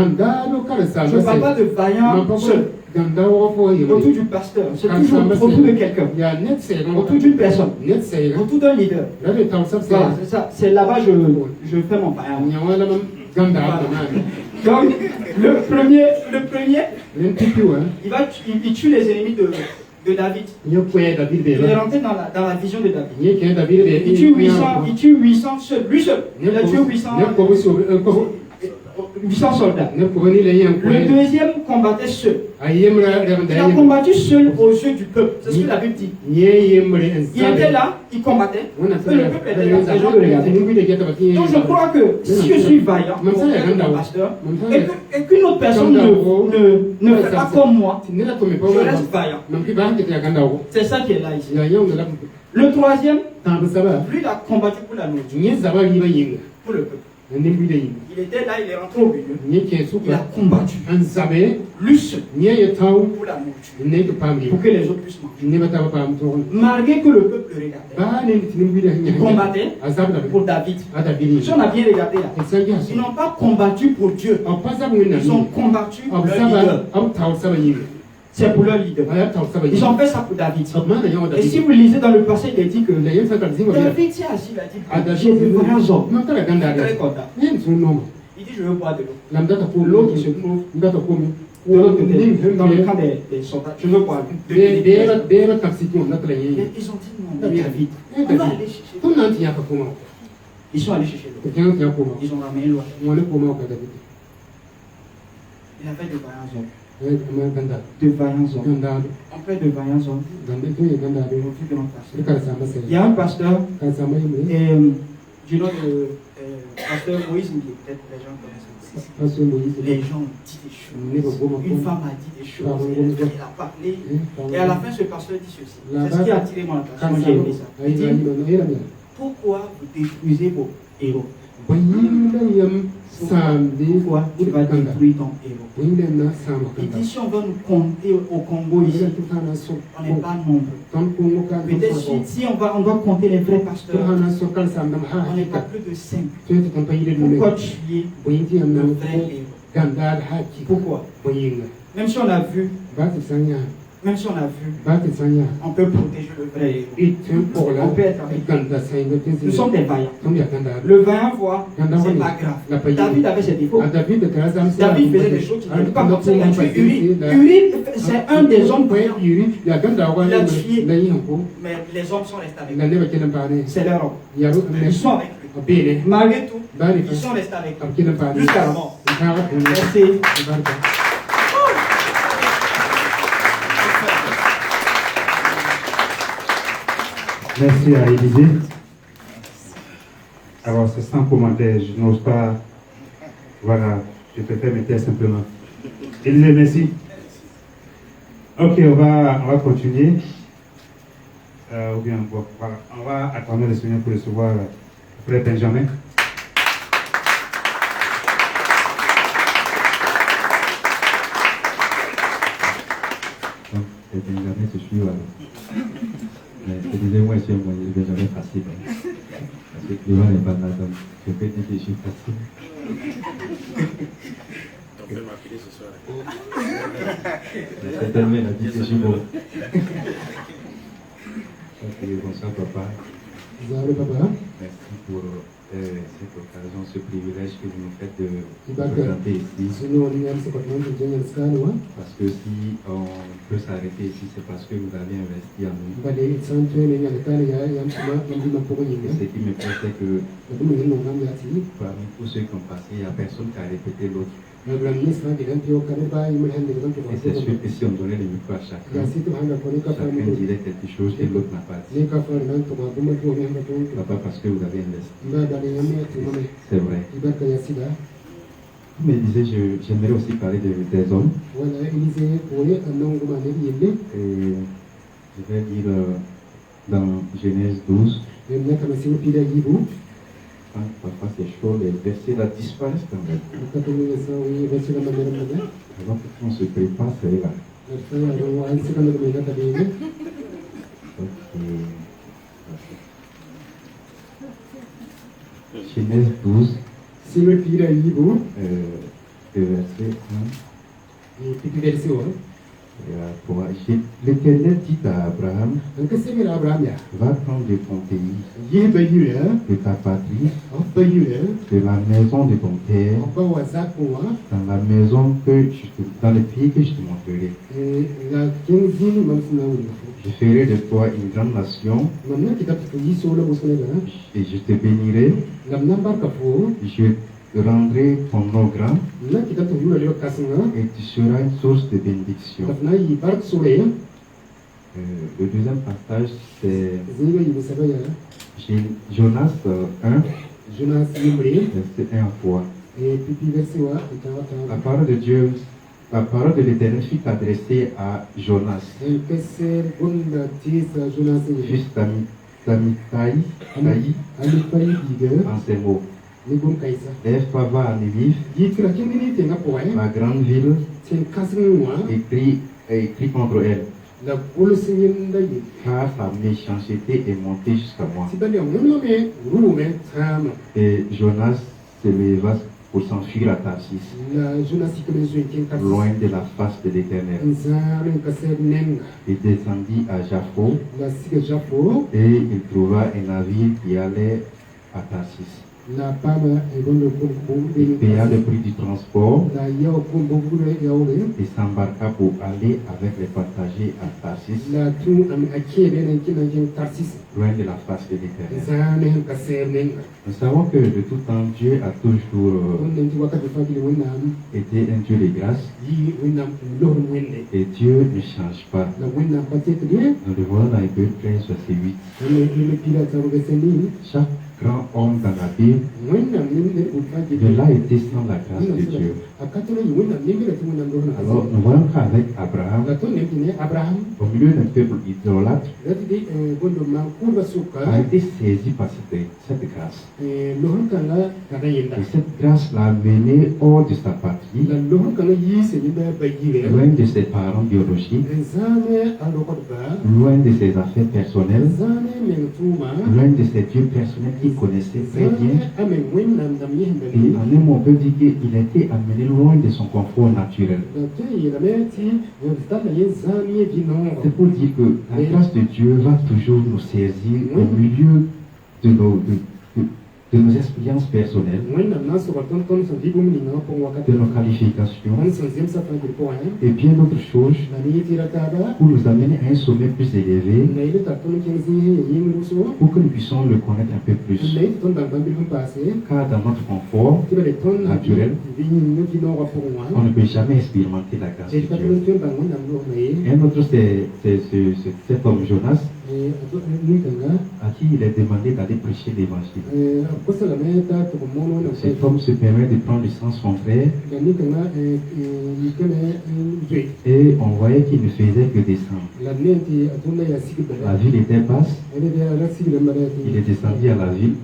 ne parle pas de vaillants seul. Autour du pasteur. C'est toujours autour de quelqu'un. Autour d'une personne. Autour d'un leader. Voilà, c'est ça. C'est là-bas que je fais mon vaillant. Donc, le premier, il tue les ennemis de David. Il est rentré dans la vision de David. Il tue 800 seul. Lui seul. Il a tué 800 soldats. Le deuxième combattait seul. Il a combattu seul aux yeux du peuple. C'est ce que la Bible dit. Il était là, il combattait. Et le peuple était là. Les gens le regardaient. Donc je crois que si je suis vaillant, mon pasteur, et qu'une autre personne ne fait pas comme moi, je reste vaillant. C'est ça qui est là ici. Le troisième, lui il a combattu pour la nourriture. Pour le peuple. Il était là, il est rentré au milieu. Il a combattu. Lui seul. Pour la nourriture. Pour que les autres puissent manger. Malgré que le peuple le regardait. Il combattait pour David. Si on a bien regardé là. Ils n'ont pas combattu pour Dieu. Ils ont combattu pour leur leader. C'est pour leur leader. Ils ont fait ça pour David. Et si vous lisez dans le passé, il dit que David s'est assis, il a dit, j'ai vu un homme très content. Il dit, je veux boire de l'eau. L'eau qui se trouve de l'autre côté, dans le camp des soldats. Je veux boire de l'eau. Ils ont dit, non, David, on va aller chercher l'eau. Ils sont allés chercher l'eau. Ils ont ramené l'eau. Il a fait de vaillants hommes. De vaillants hommes. On fait de vaillants hommes. Il y a un pasteur, du nom de pasteur Moïse Ndié, peut-être les gens connaissent. Les gens ont dit des choses. Une femme a dit des choses. Elle a parlé. Et à la fin, ce pasteur dit ceci. C'est ce qui a attiré mon attention. J'ai aimé ça. Il dit, pourquoi vous détruisez vos héros? Pourquoi tu vas détruire ton héros? Il dit, si on va nous compter au Congo ici, on n'est pas nombreux. Peut-être si on doit compter les vrais pasteurs, on n'est pas plus de 5. Pourquoi tuer le vrai héros? Pourquoi? Même si on a vu, on peut protéger le vrai héros. On peut être avec. Nous sommes des vaillants. Le vaillant voit, c'est pas grave. David avait ses défauts. David faisait des choses qu'il n'avait pas comme ça. Il a tué Uri. Uri, c'est un des hommes vaillants. Il a tué. Mais les hommes sont restés avec lui. C'est leur homme. Ils sont avec lui. Malgré tout, ils sont restés avec lui. Jusqu'à la mort. Merci. Merci à Élisée. Alors, c'est sans commentaire, je n'ose pas. Voilà, je préfère me taire simplement. Élisée, merci. Ok, on va continuer. ou bien voilà, on va attendre le Seigneur pour recevoir frère Benjamin. Donc, Benjamin se suit alors. Mais je disais, moi, c'est Benjamin facile. Parce que devant les bananes, donc je peux dire que je suis facile. On peut m'appeler ce soir. Certainement, il a dit que je suis bon. Bonsoir, papa. Merci pour cette occasion, ce privilège que vous nous faites de vous présenter ici. Parce que si on peut s'arrêter ici, c'est parce que vous avez investi en nous. Et ce qui me plaît, c'est que parmi tous ceux qui ont passé, il n'y a personne qui a répété l'autre. Et c'est sûr que si on donnait le micro à chacun, chacun dirait quelque chose que l'autre n'a pas dit. Papa, parce que vous avez investi. C'est vrai. Vous me disiez, j'aimerais aussi parler des hommes. Et je vais lire dans Genèse 12. Parfois c'est chaud, les versets là disparaissent quand même. Alors qu'on se prépare, c'est là. Genèse 12, verset 1. L'Éternel dit à Abraham, va prendre de ton pays, de ta patrie, de la maison de ton père, dans la maison dans le pays que je te montrerai. Je ferai de toi une grande nation, et je te bénirai, je rendrai ton nom grand, et tu seras une source de bénédiction. Le deuxième passage, c'est Jonas 1, verset 1 à 3. La parole de Dieu, la parole de l'Éternel fut adressée à Jonas, fils d'Amitai, en ces mots. Lève-toi, va à Nénive, la grande ville, et crie contre elle, car sa méchanceté est montée jusqu'à moi. Et Jonas se leva pour s'enfuir à Tarsis, loin de la face de l'Éternel. Il descendit à Jaffo, et il trouva un navire qui allait à Tarsis. Il paya le prix du transport et s'embarqua pour aller avec les passagers à Tarsis, loin de la face de l'Éternel. Nous savons que de tout temps, Dieu a toujours été un Dieu de grâce, et Dieu ne change pas. Nous le voyons dans Hébreux 13, verset 8. Chaque grand homme dans la Bible ne l'a été sans la grâce de Dieu. Alors nous voyons qu'avec Abraham, au milieu d'un peuple idolâtre, a été saisi par cette grâce. Et cette grâce l'a amené hors de sa patrie, loin de ses parents biologiques, loin de ses affaires personnelles, loin de ses dieux personnels qu'il connaissait très bien. Et en un mot, on peut dire qu'il a été amené loin de son confort naturel. C'est pour dire que la grâce de Dieu va toujours nous saisir au milieu de nos expériences personnelles, de nos qualifications et bien d'autres choses, pour nous amener à un sommet plus élevé, pour que nous puissions le connaître un peu plus. Car dans notre confort naturel, on ne peut jamais expérimenter la grâce de Dieu. Un autre, c'est cet homme Jonas. à qui il est demandé d'aller prêcher l'évangile. Cet homme se permet de prendre du sang son frère et on voyait qu'il ne faisait que descendre. La ville était basse, il est descendu à la ville,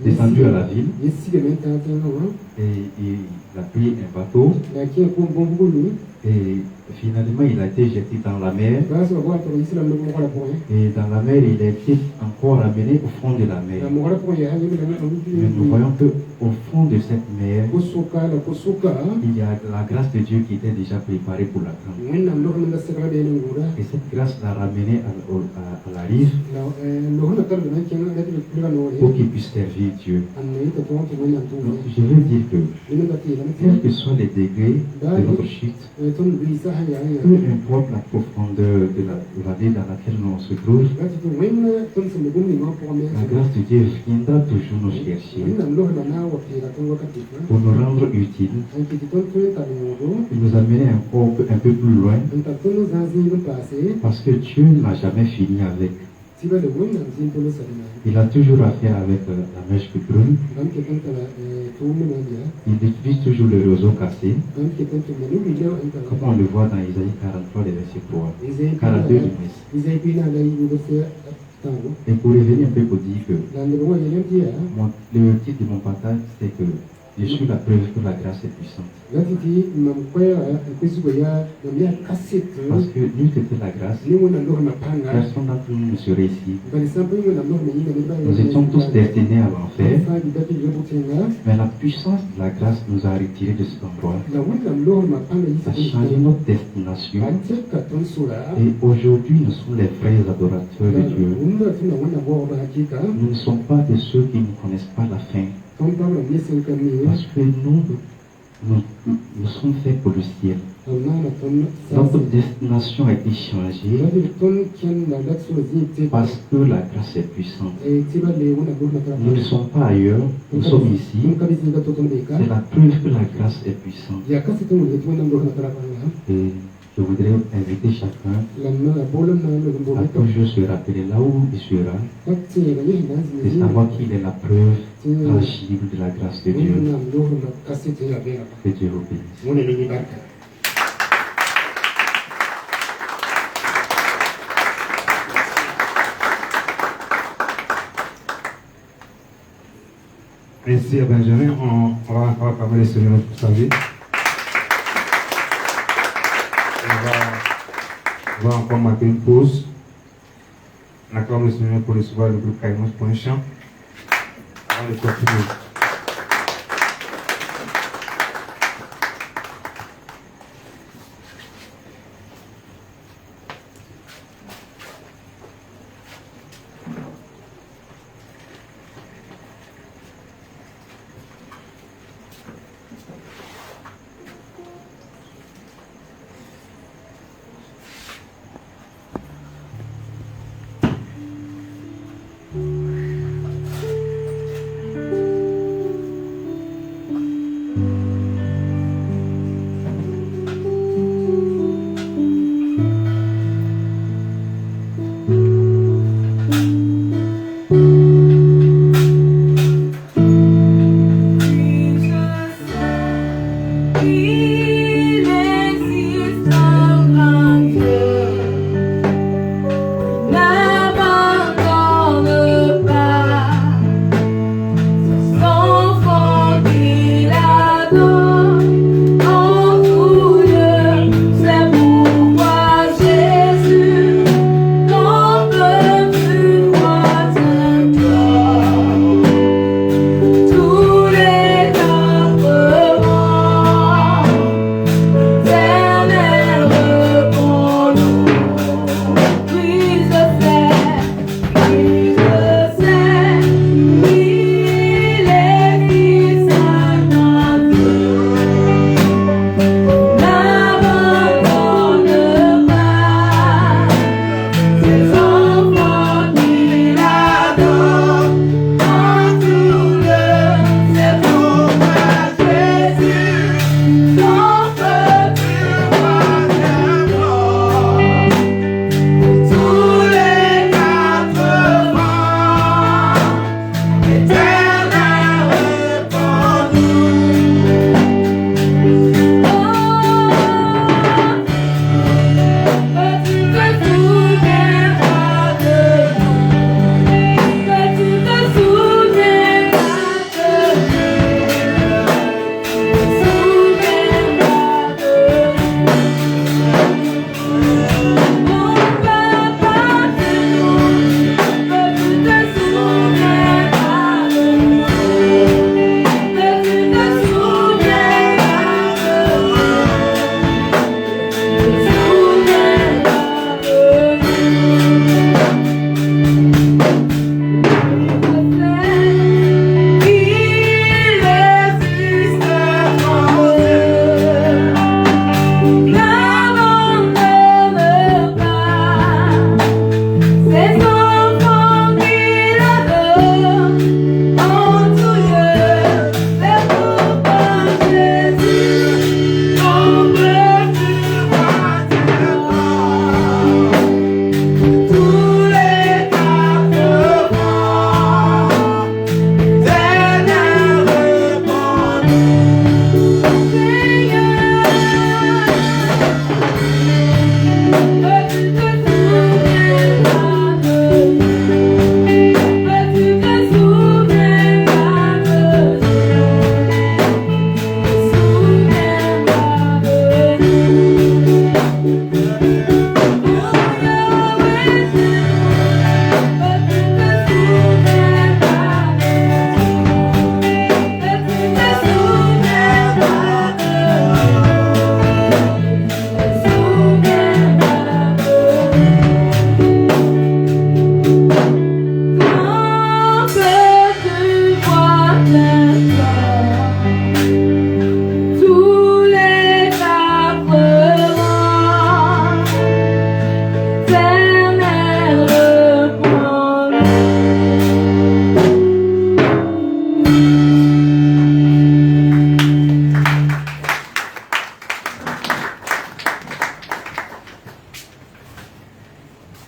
et il a pris un bateau et finalement il a été jeté dans la mer. Et dans la mer, il a été encore amené au fond de la mer. Mais nous voyons qu'au fond de cette mer, il y a la grâce de Dieu qui était déjà préparée pour l'attendre. Et cette grâce l'a ramené à la rive pour qu'il puisse servir Dieu. Donc, je veux dire que, quels que soient les degrés de notre chute, peu importe la profondeur de la vallée dans laquelle on se trouve, la grâce de Dieu viendra toujours nous chercher pour nous rendre utiles et nous amener encore un peu plus loin, parce que Dieu n'a jamais fini avec. Il a toujours affaire avec la mèche qui brûle. Il utilise toujours le roseau cassé, comme on le voit dans Isaïe 43, verset 3, 42 du moins. Et pour revenir un peu pour dire que le titre de mon partage, c'est que je suis la preuve que la grâce est puissante. Parce que nous que la grâce, personne d'entre nous ne serait ici. Nous étions tous destinés à l'enfer, mais la puissance de la grâce nous a retirés de cet endroit, a changé notre destination. Et aujourd'hui, nous sommes les vrais adorateurs de Dieu. Nous ne sommes pas de ceux qui ne connaissent pas la fin. Parce que nous sommes faits pour le ciel. Notre destination a été changée parce que la grâce est puissante. Nous ne sommes pas ailleurs, nous sommes ici. C'est la preuve que la grâce est puissante. Et je voudrais inviter chacun à toujours se rappeler là où il sera et savoir qu'il est la preuve tangible de la grâce de Dieu. Que Dieu vous bénisse. Merci à Benjamin. On va encore parler de Seigneur pour sa vie. On va encore marquer une pause. On acclame le Seigneur pour recevoir le groupe Caïmos pour un chant. Avant de continuer.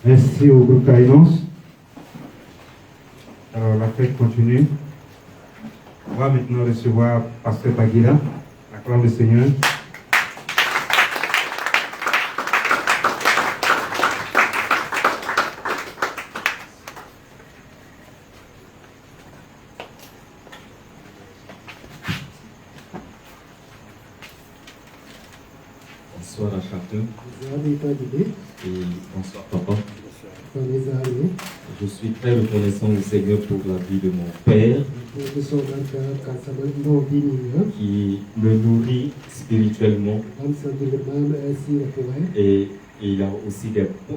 Merci au groupe Kainos. Alors la fête continue. On va maintenant recevoir Pasteur Baguila, l'acclame le Seigneur. Bonsoir à chacun et bonsoir papa. Je suis très reconnaissant au Seigneur pour la vie de mon père qui me nourrit spirituellement et il a aussi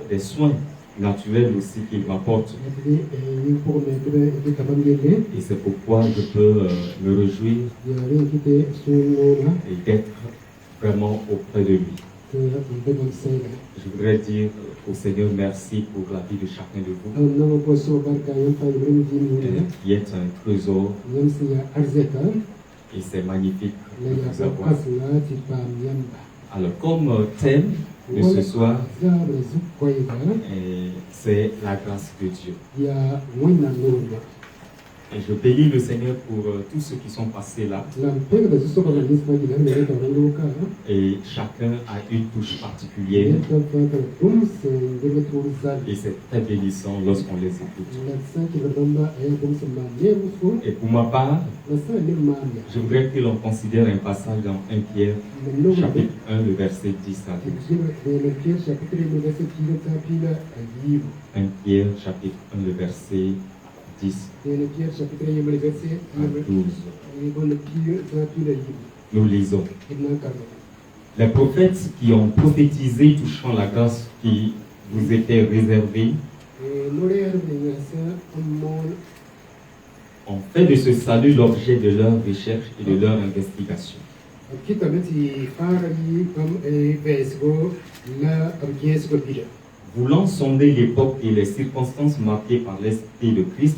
des soins naturels aussi qu'il m'apporte. Et c'est pourquoi je peux me réjouir et d'être vraiment auprès de lui. Je voudrais dire au Seigneur merci pour la vie de chacun de vous, qui est un trésor, et c'est magnifique de vous avoir. Alors, comme thème de ce soir, c'est la grâce de Dieu. Et je bénis le Seigneur pour tous ceux qui sont passés là. Et chacun a une touche particulière. Et c'est très bénissant lorsqu'on les écoute. Et pour ma part, je voudrais que l'on considère un passage dans 1 Pierre, chapitre 1, le verset 10 à 12. 1 Pierre, chapitre 1, le verset 10 à 12. Nous lisons. Les prophètes qui ont prophétisé touchant la grâce qui vous était réservée ont fait de ce salut l'objet de leur recherche et de leur investigation. Voulant sonder l'époque et les circonstances marquées par l'Esprit de Christ,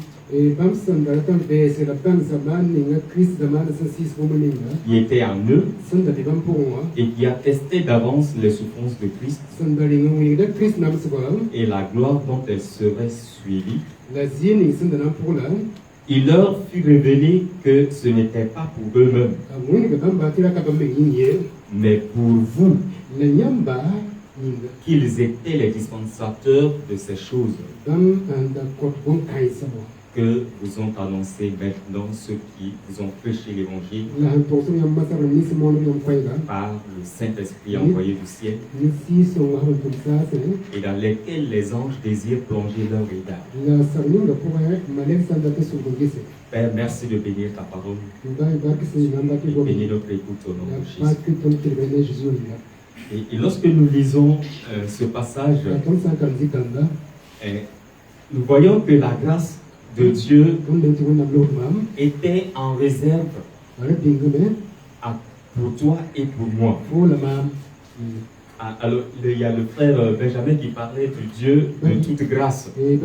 qui était en eux et qui attestait d'avance les souffrances de Christ et la gloire dont elles seraient suivies, il leur fut révélé que ce n'était pas pour eux-mêmes, mais pour vous, qu'ils étaient les dispensateurs de ces choses que vous ont annoncé maintenant ceux qui vous ont prêché l'évangile par le Saint-Esprit envoyé du ciel et dans lesquels les anges désirent plonger leur regard. Père, merci de bénir ta parole et bénir notre écoute au nom de Jésus. Et lorsque nous lisons ce passage, nous voyons que la grâce de Dieu était en réserve pour toi et pour moi. Alors, il y a le frère Benjamin qui parlait du Dieu de toute grâce. Et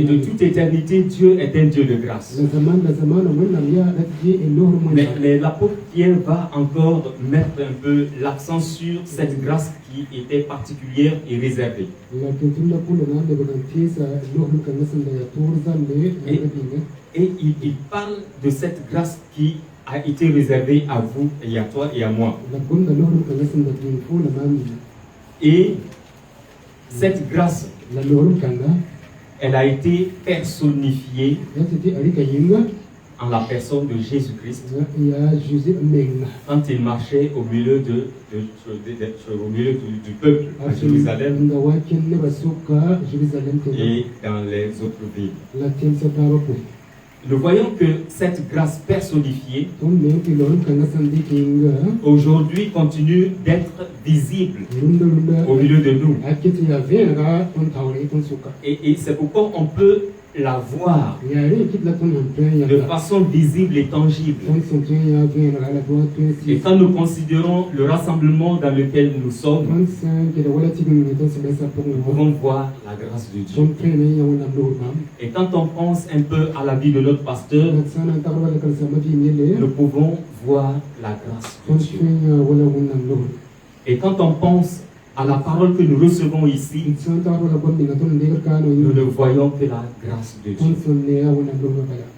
de toute éternité, Dieu est un Dieu de grâce. Mais l'apôtre Pierre va encore mettre un peu l'accent sur cette grâce qui était particulière et réservée. Et il parle de cette grâce qui a été réservé à vous et à toi et à moi. Et cette grâce, elle a été personnifiée en la personne de Jésus-Christ quand il marchait au milieu du peuple à Jérusalem et dans les autres villes. Nous voyons que cette grâce personnifiée aujourd'hui continue d'être visible au milieu de nous. Et c'est pourquoi on peut la voir de façon visible et tangible. Et quand nous considérons le rassemblement dans lequel nous sommes, nous pouvons voir la grâce de Dieu. Et quand on pense un peu à la vie de notre pasteur, nous pouvons voir la grâce de Dieu. Et quand on pense à la parole que nous recevons ici, nous ne voyons que la grâce de Dieu.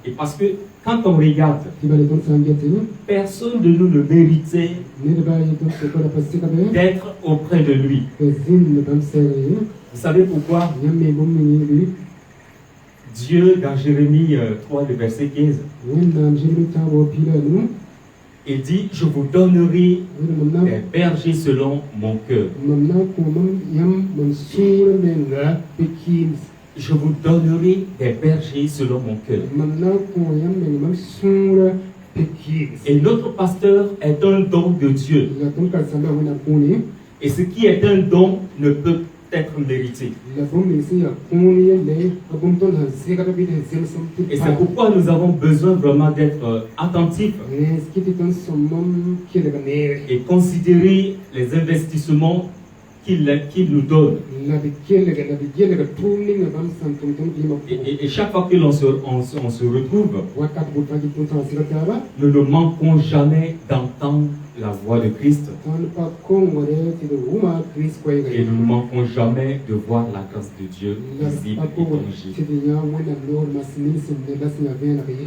Et parce que quand on regarde, personne de nous ne méritait d'être auprès de lui. Vous savez pourquoi? Dieu, dans Jérémie 3, le verset 15, il dit, je vous donnerai des bergers selon mon cœur. Je vous donnerai des bergers selon mon cœur. Et notre pasteur est un don de Dieu. Et ce qui est un don ne peut être mérité. Et c'est pourquoi nous avons besoin vraiment d'être attentifs et considérer les investissements qu'il nous donne. Et chaque fois que l'on se retrouve, nous ne manquons jamais d'entendre la voix de Christ. Et nous ne manquons jamais de voir la grâce de Dieu visible et tangible.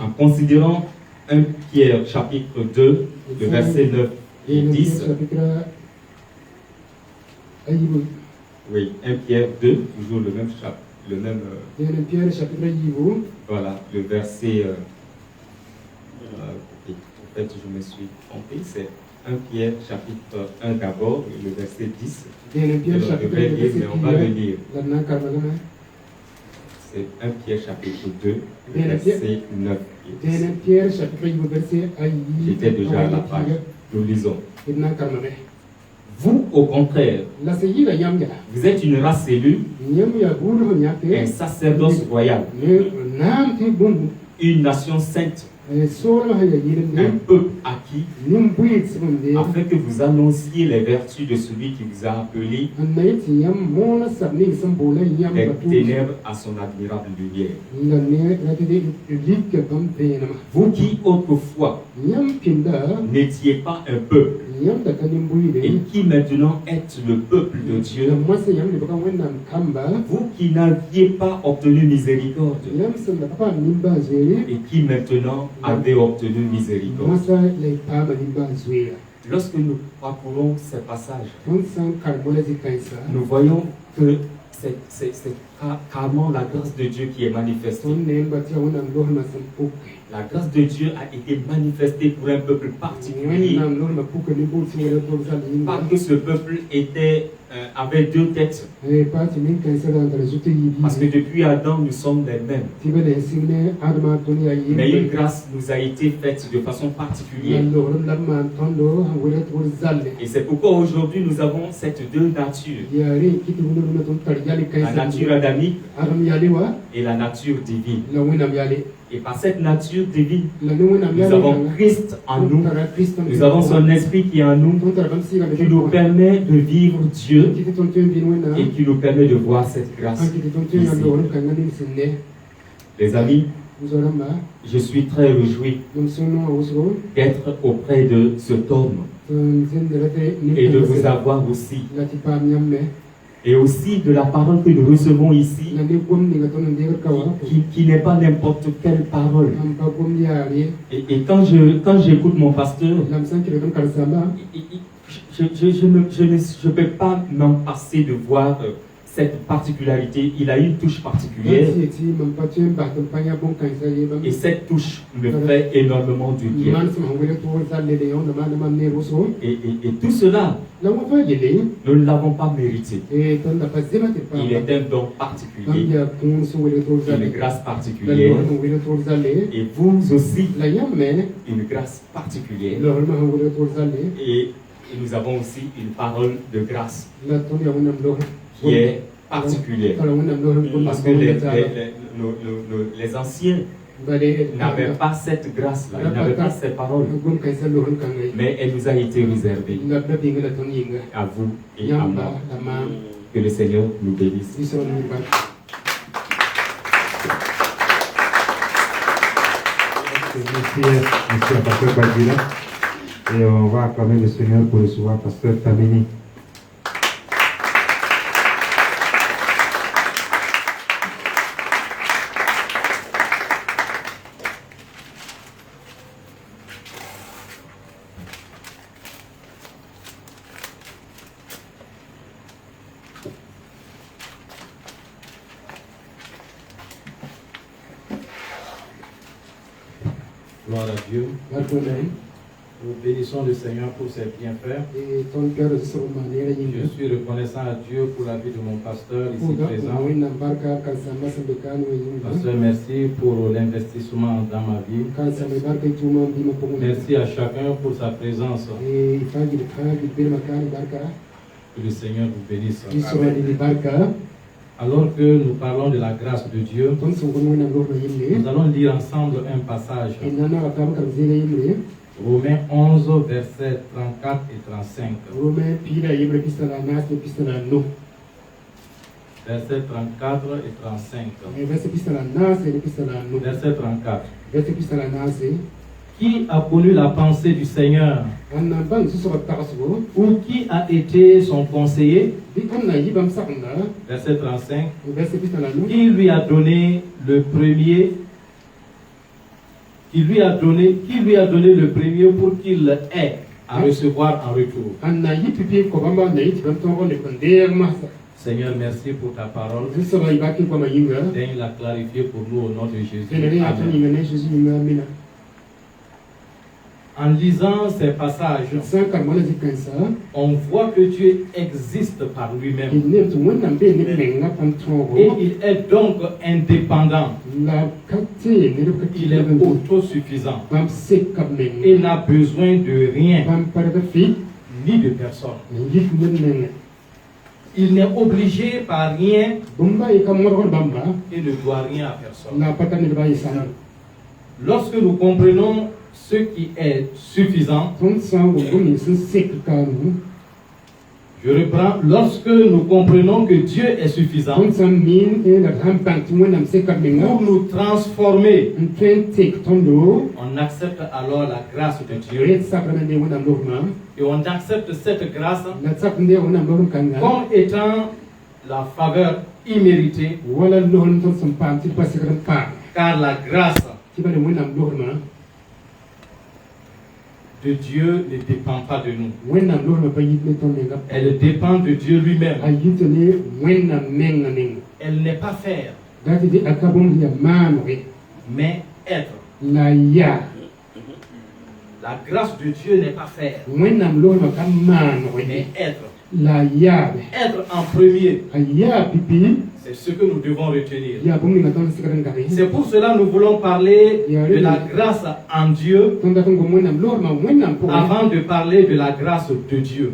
En considérant 1 Pierre chapitre 2, le verset 9 et 10. Oui, 1 Pierre 2, toujours le même chapitre, voilà, le verset. En fait, je me suis trompé, c'est 1 Pierre chapitre 1 d'abord, le verset 10. Je vais lire, mais on va le lire. C'est 1 Pierre chapitre 2, verset 9 et 10. J'étais déjà à la page. Nous lisons. Vous, au contraire, vous êtes une race élue, un sacerdoce royal, une nation sainte, un peuple acquis, afin que vous annonciez les vertus de celui qui vous a appelé des ténèbres à son admirable lumière. Vous qui autrefois n'étiez pas un peuple, et qui maintenant êtes le peuple de Dieu, vous qui n'aviez pas obtenu miséricorde, et qui maintenant avez obtenu miséricorde. Lorsque nous parcourons ces passages, nous voyons que c'est carrément la grâce de Dieu qui est manifestée. La grâce de Dieu a été manifestée pour un peuple particulier. Pas que ce peuple avait deux têtes. Parce que depuis Adam, nous sommes les mêmes. Mais une grâce nous a été faite de façon particulière. Et c'est pourquoi aujourd'hui nous avons ces deux natures. La nature adamique et la nature divine. Et par cette nature divine, nous avons Christ en nous. Nous avons son esprit qui est en nous, qui nous permet de vivre Dieu et qui nous permet de voir cette grâce ici. Les amis, je suis très réjoui d'être auprès de cet homme et de vous avoir aussi. Et aussi de la parole que nous recevons ici, qui n'est pas n'importe quelle parole. Et quand j'écoute mon pasteur, je ne peux pas m'en passer de voir cette particularité. Il a une touche particulière. Et cette touche me fait énormément du bien. Et tout cela, nous ne l'avons pas mérité. Il est un don particulier, une grâce particulière. Et vous aussi, une grâce particulière. Et nous avons aussi une parole de grâce qui est particulière. Parce que les anciens n'avaient pas cette grâce-là, ils n'avaient pas ces paroles. Mais elle nous a été réservée à vous et à moi. Que le Seigneur nous bénisse. Merci à Pasteur Badila. Et on va acclamer le Seigneur pour recevoir Pasteur Tamini. Gloire à Dieu. Nous bénissons le Seigneur pour ses bienfaits. Je suis reconnaissant à Dieu pour la vie de mon pasteur ici présent. Pasteur, merci pour l'investissement dans ma vie. Merci à chacun pour sa présence. Que le Seigneur vous bénisse. Amen. Alors que nous parlons de la grâce de Dieu, nous allons lire ensemble un passage. Romains 11, versets 34 et 35. Versets 34 et 35. Verset 34. Qui a connu la pensée du Seigneur? Ou qui a été son conseiller? Verset 35. Qui lui a donné le premier? Qui lui a donné le premier pour qu'il ait à recevoir en retour. Seigneur, merci pour ta parole. Daigne la clarifier pour nous au nom de Jésus. Amen. En lisant ces passages, on voit que Dieu existe par lui-même. Et il est donc indépendant. Il est autosuffisant. Et n'a besoin de rien, ni de personne. Il n'est obligé par rien et ne doit rien à personne. Lorsque nous comprenons ce qui est suffisant, je reprends, lorsque nous comprenons que Dieu est suffisant pour nous transformer, on accepte alors la grâce de Dieu et on accepte cette grâce comme étant la faveur imméritée, car la grâce de Dieu ne dépend pas de nous. Elle dépend de Dieu lui-même. Elle n'est pas faire, mais être. La grâce de Dieu n'est pas faire, mais être. Être en premier, c'est ce que nous devons retenir. C'est pour cela que nous voulons parler de la grâce en Dieu avant de parler de la grâce de Dieu.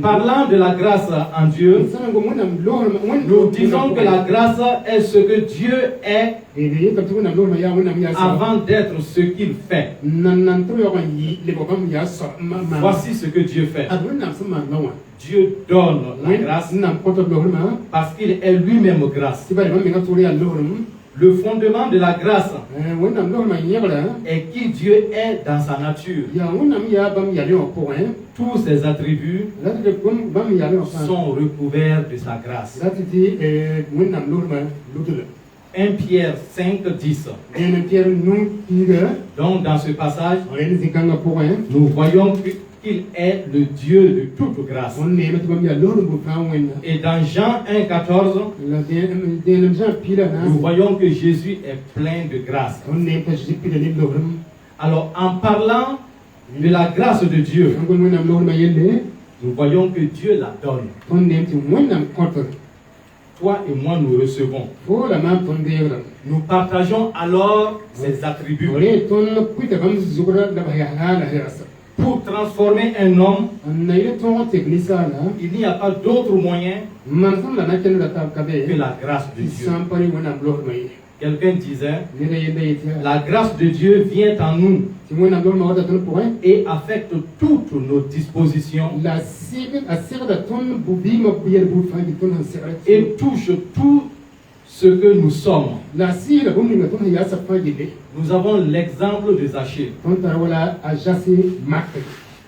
Parlant de la grâce en Dieu, nous disons que la grâce est ce que Dieu est avant d'être ce qu'il fait. Voici ce que Dieu fait. Dieu donne la grâce parce qu'il est lui-même grâce. Le fondement de la grâce est qui Dieu est dans sa nature. Tous ses attributs sont recouverts de sa grâce. 1 Pierre 5, 10. Donc dans ce passage, nous voyons qu'il est le Dieu de toute grâce. Et dans Jean 1, 14, nous voyons que Jésus est plein de grâce. Alors en parlant de la grâce de Dieu, nous voyons que Dieu la donne. Toi et moi, nous recevons. Nous partageons alors ses attributs. Pour transformer un homme, il n'y a pas d'autre moyen que la grâce de Dieu. Quelqu'un disait, la grâce de Dieu vient en nous et affecte toutes nos dispositions et touche tout ce que nous sommes. Nous avons l'exemple de Zachée.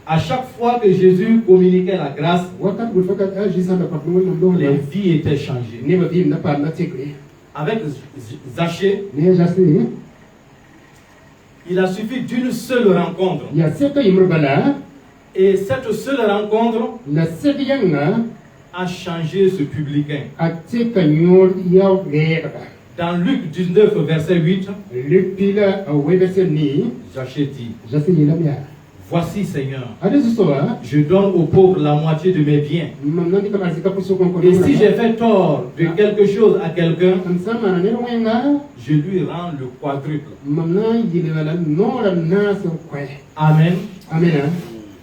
À chaque fois que Jésus communiquait la grâce, les vies étaient changées. Avec Zachée, il a suffi d'une seule rencontre. Et cette seule rencontre a changé ce publicain. Dans Luc 19, verset 8, Zaché dit, voici Seigneur, je donne aux pauvres la moitié de mes biens. Et si j'ai fait tort de quelque chose à quelqu'un, je lui rends le quadruple. Amen.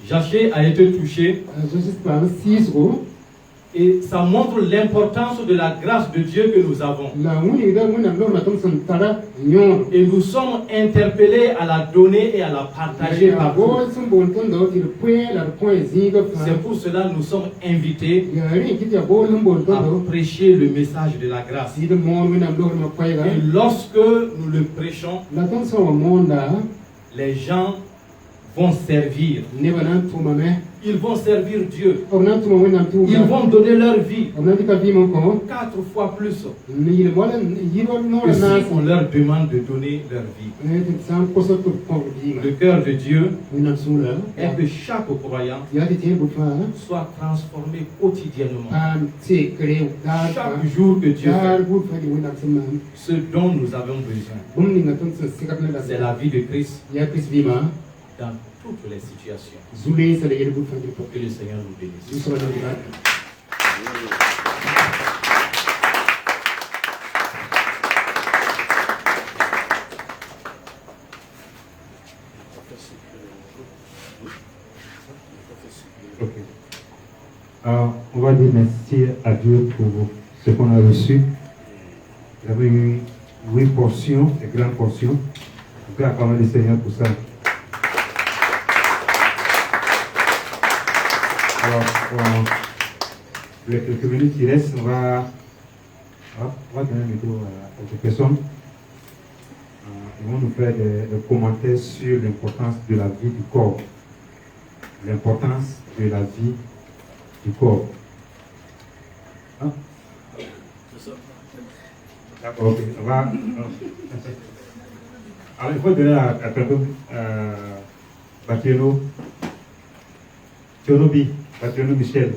Zaché a été touché. Et ça montre l'importance de la grâce de Dieu que nous avons. Et nous sommes interpellés à la donner et à la partager partout. C'est pour cela que nous sommes invités à prêcher le message de la grâce. Et lorsque nous le prêchons, les gens vont servir. Ils vont servir Dieu. Ils vont donner leur vie 4 fois plus que si on leur demande de donner leur vie. Le cœur de Dieu est que chaque croyant soit transformé quotidiennement. Chaque jour que Dieu fait, ce dont nous avons besoin, c'est la vie de Christ dans toutes les situations. Que le Seigneur nous bénisse. Okay. On va dire merci à Dieu pour ce qu'on a reçu. Il y avait eu 8 portions, des grandes portions. On peut acclamer le Seigneur pour ça. Alors, les quelques minutes qui restent, on va donner un micro à quelques personnes. Ils vont nous faire des commentaires sur l'importance de la vie du corps. L'importance de la vie du corps. Hein? D'accord, ok. On va. Alors, il faut donner à quelqu'un Batiano Michel.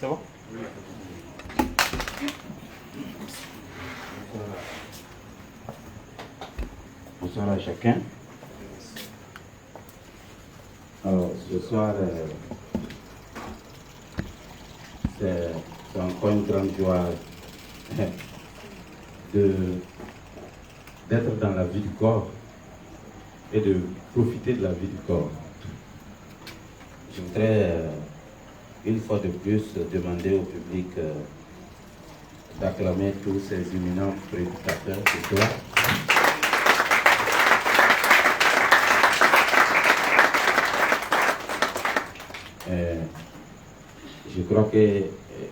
Ça va? Bonsoir à chacun. Alors, ce soir, c'est encore une grande joie d'être dans la vie du corps et de profiter de la vie du corps. Je voudrais une fois de plus demander au public d'acclamer tous ces éminents prédicateurs ce soir. Je crois que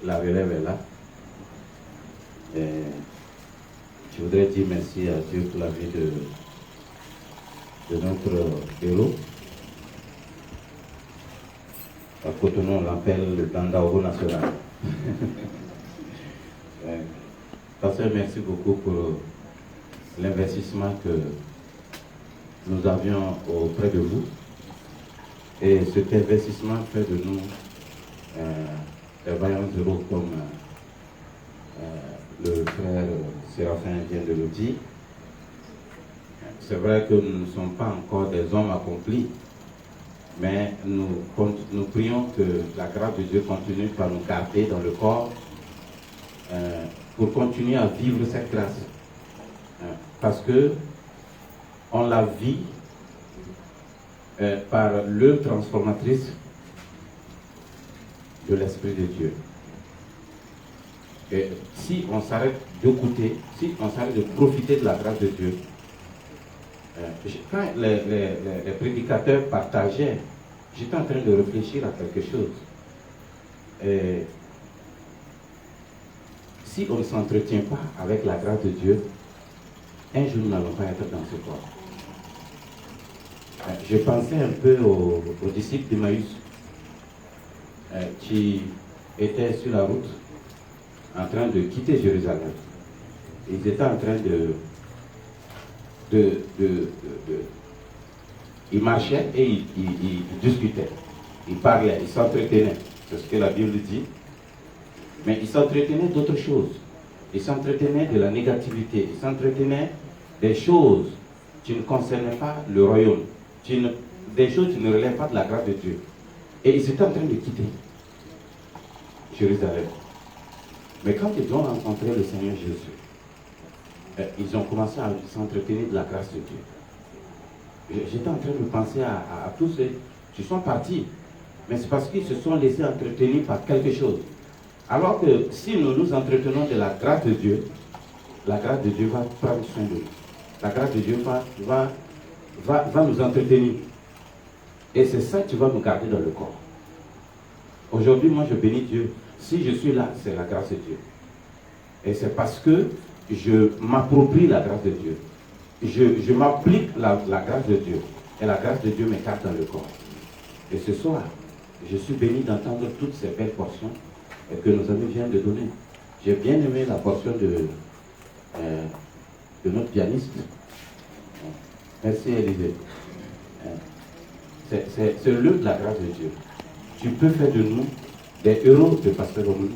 la relève est là. Je voudrais dire merci à Dieu pour la vie de notre héros. À Cotonou, on l'appelle le Dandaogo national. Pasteur, merci beaucoup pour l'investissement que nous avions auprès de vous. Et cet investissement fait de nous des vaillants héros comme le frère Séraphin vient de le dire. C'est vrai que nous ne sommes pas encore des hommes accomplis, mais nous prions que la grâce de Dieu continue par nous garder dans le corps pour continuer à vivre cette grâce. Parce que on la vit par l'œuvre transformatrice de l'Esprit de Dieu. Et si on s'arrête d'écouter, si on s'arrête de profiter de la grâce de Dieu, quand les prédicateurs partageaient, j'étais en train de réfléchir à quelque chose. Et si on ne s'entretient pas avec la grâce de Dieu, un jour nous n'allons pas être dans ce corps. Je pensais un peu aux disciples d'Emmaüs qui étaient sur la route en train de quitter Jérusalem. Ils étaient en train ils marchaient et ils discutaient, ils parlaient, ils s'entretenaient. C'est ce que la Bible dit. Mais ils s'entretenaient d'autres choses. Ils s'entretenaient de la négativité. Ils s'entretenaient des choses qui ne concernaient pas le royaume. Des choses qui ne relèvent pas de la grâce de Dieu. Et ils étaient en train de quitter Jérusalem. Mais quand ils ont rencontré le Seigneur Jésus, ils ont commencé à s'entretenir de la grâce de Dieu. J'étais en train de penser à tous ceux qui sont partis. Mais c'est parce qu'ils se sont laissés entretenir par quelque chose. Alors que si nous nous entretenons de la grâce de Dieu, la grâce de Dieu va prendre soin de nous. La grâce de Dieu va nous entretenir. Et c'est ça qui va nous garder dans le corps. Aujourd'hui, moi je bénis Dieu. Si je suis là, c'est la grâce de Dieu. Et c'est parce que je m'approprie la grâce de Dieu. Je m'applique la grâce de Dieu. Et la grâce de Dieu m'écarte dans le corps. Et ce soir, je suis béni d'entendre toutes ces belles portions que nos amis viennent de donner. J'ai bien aimé la portion de notre pianiste. Merci Élisée. C'est le lieu de la grâce de Dieu. Tu peux faire de nous des héros de Pasteur Romani.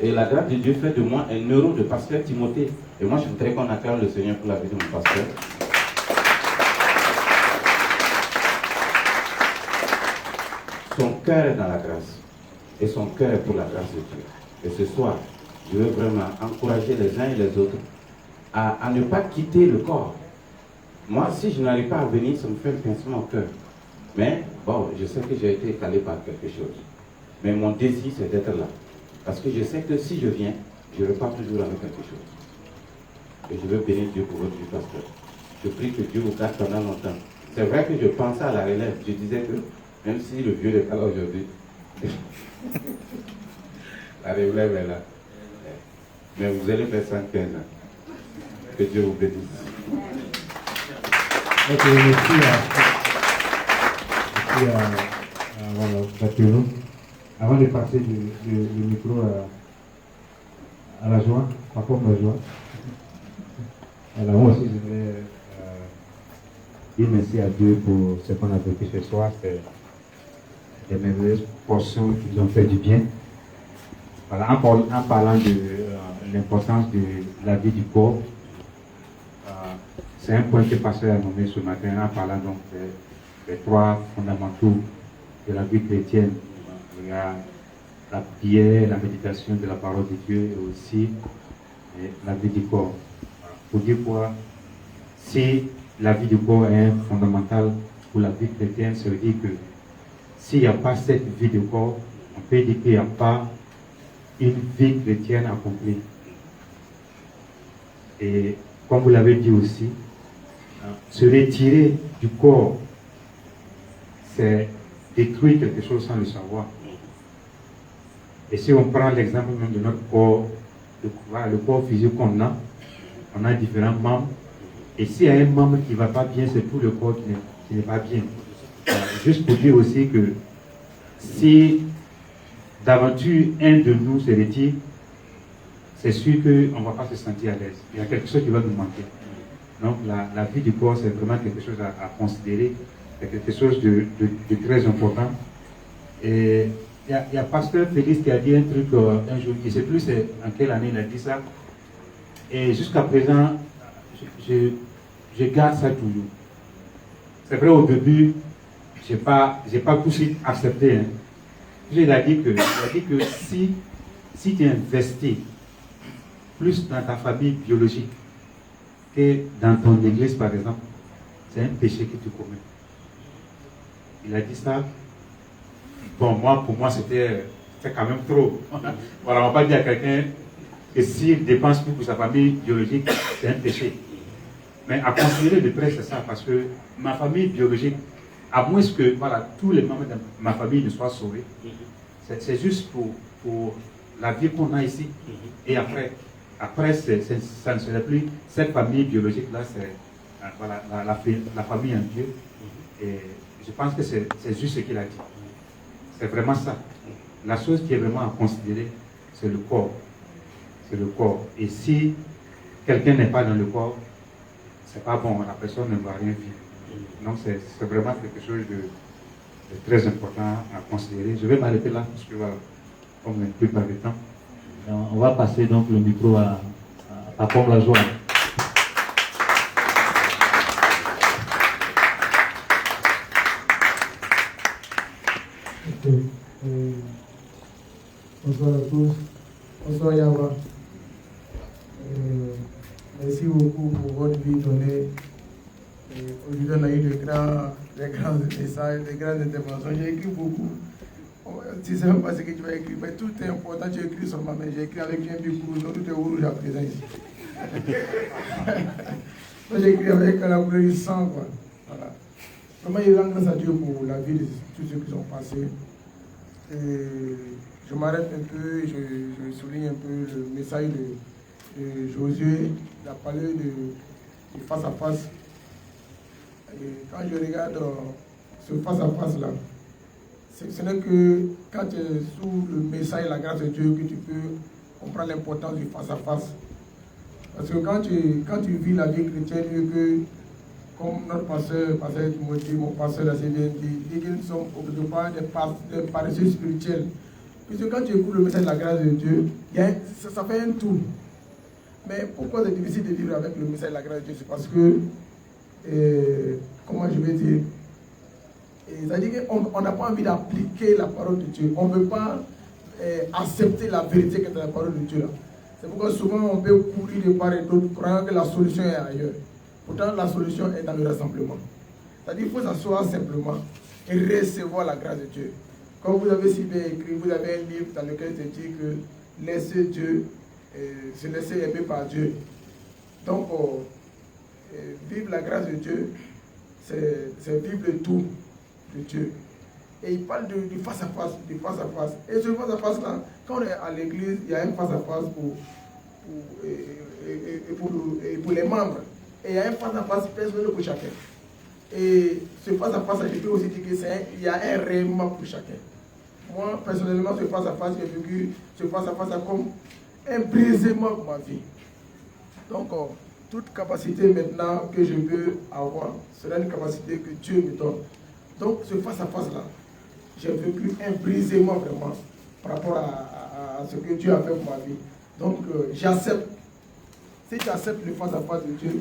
Et la grâce de Dieu fait de moi un héros de Pasteur Timothée. Et moi je voudrais qu'on acclame le Seigneur pour la vie de mon pasteur. Son cœur est dans la grâce. Et son cœur est pour la grâce de Dieu. Et ce soir, je veux vraiment encourager les uns et les autres à ne pas quitter le corps. Moi, si je n'arrive pas à venir, ça me fait un pincement au cœur. Mais bon, je sais que j'ai été calé par quelque chose. Mais mon désir, c'est d'être là. Parce que je sais que si je viens, je repars toujours avec quelque chose. Et je veux bénir Dieu pour votre vie, pasteur. Je prie que Dieu vous garde pendant longtemps. C'est vrai que je pensais à la relève. Je disais que, même si le vieux n'est pas là aujourd'hui, la relève est là. Mais vous allez faire 115 ans. Que Dieu vous bénisse. Ok, merci à Baptiste. Avant de passer le micro à la joie, par contre la joie. Alors moi aussi je voudrais dire merci à Dieu pour ce qu'on a vécu ce soir. C'est des merveilleuses portions qui nous ont fait du bien. Voilà, en parlant de l'importance de la vie du corps, c'est un point que le pasteur a nommé ce matin en parlant donc des trois fondamentaux de la vie chrétienne. Il y a la prière, la méditation de la parole de Dieu et aussi la vie du corps. Pour dire quoi, si la vie du corps est fondamentale pour la vie chrétienne, ça veut dire que s'il n'y a pas cette vie du corps, on peut dire qu'il n'y a pas une vie chrétienne accomplie. Et comme vous l'avez dit aussi, se retirer du corps, c'est détruire quelque chose sans le savoir. Et si on prend l'exemple même de notre corps, le corps physique qu'on a, on a différents membres. Et s'il y a un membre qui ne va pas bien, c'est tout le corps qui n'est pas bien. Juste pour dire aussi que si d'aventure un de nous se retire, c'est sûr qu'on ne va pas se sentir à l'aise. Il y a quelque chose qui va nous manquer. Donc la vie du corps, c'est vraiment quelque chose à considérer. C'est quelque chose de très important. Et il y a pasteur Félix qui a dit un truc un jour, je ne sais plus en quelle année il a dit ça. Et jusqu'à présent, je garde ça toujours. C'est vrai, au début, je n'ai pas tout de suite accepté. Hein. Il a dit que si tu investis plus dans ta famille biologique que dans ton église, par exemple, c'est un péché que tu commets. Il a dit ça. Bon, pour moi, c'était quand même trop. Voilà, on ne va pas dire à quelqu'un que s'il dépense plus pour sa famille biologique, c'est un péché. Mais à considérer de près, c'est ça, parce que ma famille biologique, à moins que tous les membres de ma famille ne soient sauvés, c'est juste pour la vie qu'on a ici. Et après ça ne serait plus cette famille biologique-là, c'est la famille en Dieu. Et je pense que c'est juste ce qu'il a dit. C'est vraiment ça. La chose qui est vraiment à considérer, c'est le corps. c'est le corps. Et si quelqu'un n'est pas dans le corps, c'est pas bon, la personne ne va rien vivre. Donc c'est vraiment quelque chose de très important à considérer. Je vais m'arrêter là parce que comme on n'a plus pas de temps. On va passer donc le micro à Papa la joie. Bonsoir à tous. Bonsoir Yava. Merci beaucoup pour votre vie donnée. Aujourd'hui, on a eu de grands messages, de grandes interventions. J'ai écrit beaucoup. Tu ne sais même pas ce que tu vas écrire, mais tout est important. Tu écris sur ma main. J'ai écrit avec un but rouge, donc tout est rouge à présent ici. Moi, j'ai écrit avec la couleur du sang. Quoi. Voilà. Vraiment, je rends grâce à Dieu pour la vie de tous ceux qui sont passés. Je m'arrête un peu, je souligne un peu le message de Josué. Il a parlé de face à face. Et quand je regarde ce face à face là, ce n'est que quand tu es sous le message et la grâce de Dieu que tu peux comprendre l'importance du face à face. Parce que quand tu vis la vie chrétienne, que comme notre pasteur Timothée, mon pasteur l'a bien dit, qu'ils sont quelque part des paresseux spirituels. Puisque quand tu écoutes le message de la grâce de Dieu, ça fait un tour. Mais pourquoi c'est difficile de vivre avec le message de la grâce de Dieu? C'est parce que, comment je vais dire, c'est-à-dire qu'on n'a pas envie d'appliquer la parole de Dieu. On ne veut pas accepter la vérité qui est dans la parole de Dieu. C'est pourquoi souvent on peut courir de part et d'autre, croyant que la solution est ailleurs. Pourtant, la solution est dans le rassemblement. C'est-à-dire qu'il faut s'asseoir simplement et recevoir la grâce de Dieu. Comme vous avez si bien écrit, vous avez un livre dans lequel il dit que laisser Dieu, se laisser aimer par Dieu. Donc, vivre la grâce de Dieu, c'est vivre le tout de Dieu. Et il parle du face à face, du face à face. Et ce face à face là, quand on est à l'église, il y a un face à face pour les membres. Et il y a un face à face personnel pour chacun. Et ce face à face, je peux aussi dire qu'il y a un rayonnement pour chacun. Moi, personnellement, ce face à face, j'ai vécu ce face à face comme un brisement pour ma vie. Donc, toute capacité maintenant que je veux avoir sera une capacité que Dieu me donne. Donc, ce face à face là, j'ai vécu un brisement vraiment par rapport à ce que Dieu a fait pour ma vie. Donc, j'accepte. Si tu acceptes le face à face de Dieu,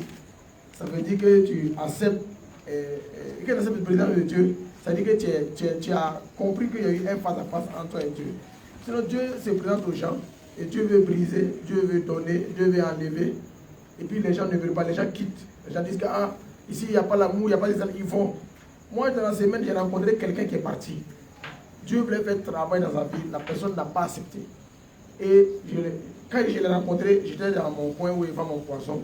ça veut dire que tu acceptes, le président de Dieu, ça veut dire que tu as compris qu'il y a eu un face à face entre toi et Dieu. Sinon, Dieu se présente aux gens et Dieu veut briser, Dieu veut donner, Dieu veut enlever. Et puis les gens ne veulent pas, les gens quittent. Les gens disent que ici il n'y a pas l'amour, il n'y a pas les ils vont. Moi, dans la semaine, j'ai rencontré quelqu'un qui est parti. Dieu voulait faire travail dans sa vie, la personne n'a pas accepté. Et quand je l'ai rencontré, j'étais dans mon coin où il vend mon poisson.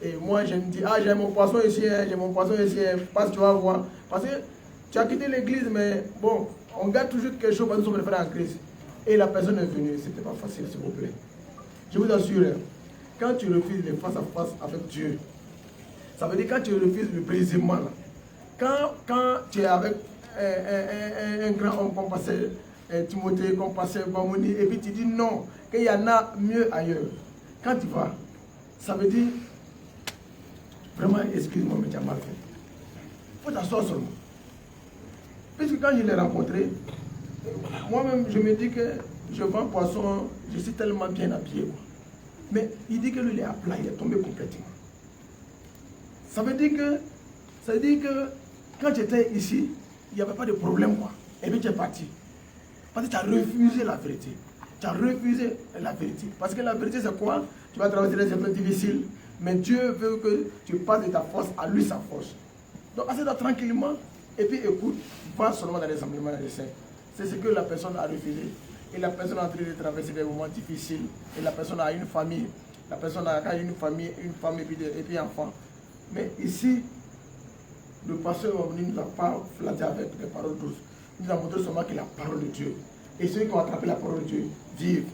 Et moi, je me dis, j'ai mon poisson ici, j'ai mon poisson ici, parce que tu vas voir. Parce que tu as quitté l'église, mais bon, on garde toujours quelque chose parce que nous sommes frères en Christ. Et la personne est venue, c'était pas facile, s'il vous plaît. Je vous assure, quand tu refuses le face à face avec Dieu, ça veut dire quand tu refuses le brisement, là, quand tu es avec un grand homme comme pasteur Timothée, comme pasteur Bamouni, et puis tu dis non, qu'il y en a mieux ailleurs. Quand tu vas, ça veut dire, vraiment, excuse-moi, mais tu as mal fait. Il faut t'asseoir seulement. Puisque quand je l'ai rencontré, moi-même, je me dis que je vends poisson, je suis tellement bien habillé. Quoi. Mais il dit que lui, il est à plat, il est tombé complètement. Ça veut dire que quand j'étais ici, il n'y avait pas de problème. Quoi. Et puis tu es parti. Parce que tu as refusé la vérité. Tu as refusé la vérité. Parce que la vérité, c'est quoi? Tu vas traverser des épreuves difficiles, mais Dieu veut que tu passes de ta force à lui sa force. Donc, assieds-toi tranquillement et puis écoute, va seulement dans les assemblements des saints. C'est ce que la personne a refusé. Et la personne est en train de traverser des moments difficiles. Et la personne a une famille. La personne a une famille, une femme et puis enfant. Mais ici, le pasteur ne nous a pas flatté avec des paroles douces. Il nous a montré seulement que la parole de Dieu. Et ceux qui ont attrapé la parole de Dieu vivent.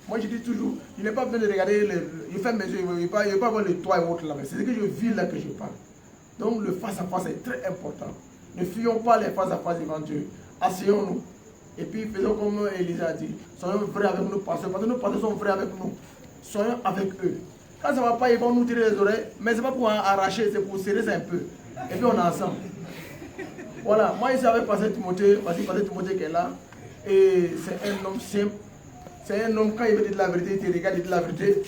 Moi, je dis toujours, il n'est pas besoin de regarder, je ferme mes yeux, il ne veut pas voir le toit et autres là. C'est ce que je vis là que je parle. Donc, le face à face est très important. Ne fuyons pas les face à face devant Dieu. Asseyons-nous. Et puis, faisons comme Élisa a dit. Soyons vrais avec nos pasteurs. Parce que nos pasteurs sont vrais avec nous. soyons avec eux. Quand ça ne va pas, ils vont nous tirer les oreilles, mais ce n'est pas pour arracher, c'est pour serrer ça un peu. Et puis on est ensemble. Voilà, moi ici avec Pasteur Timothée, Pasteur Timothée qui est là, et c'est un homme simple. C'est un homme, quand il veut dire de la vérité, il te regarde, il dit la vérité.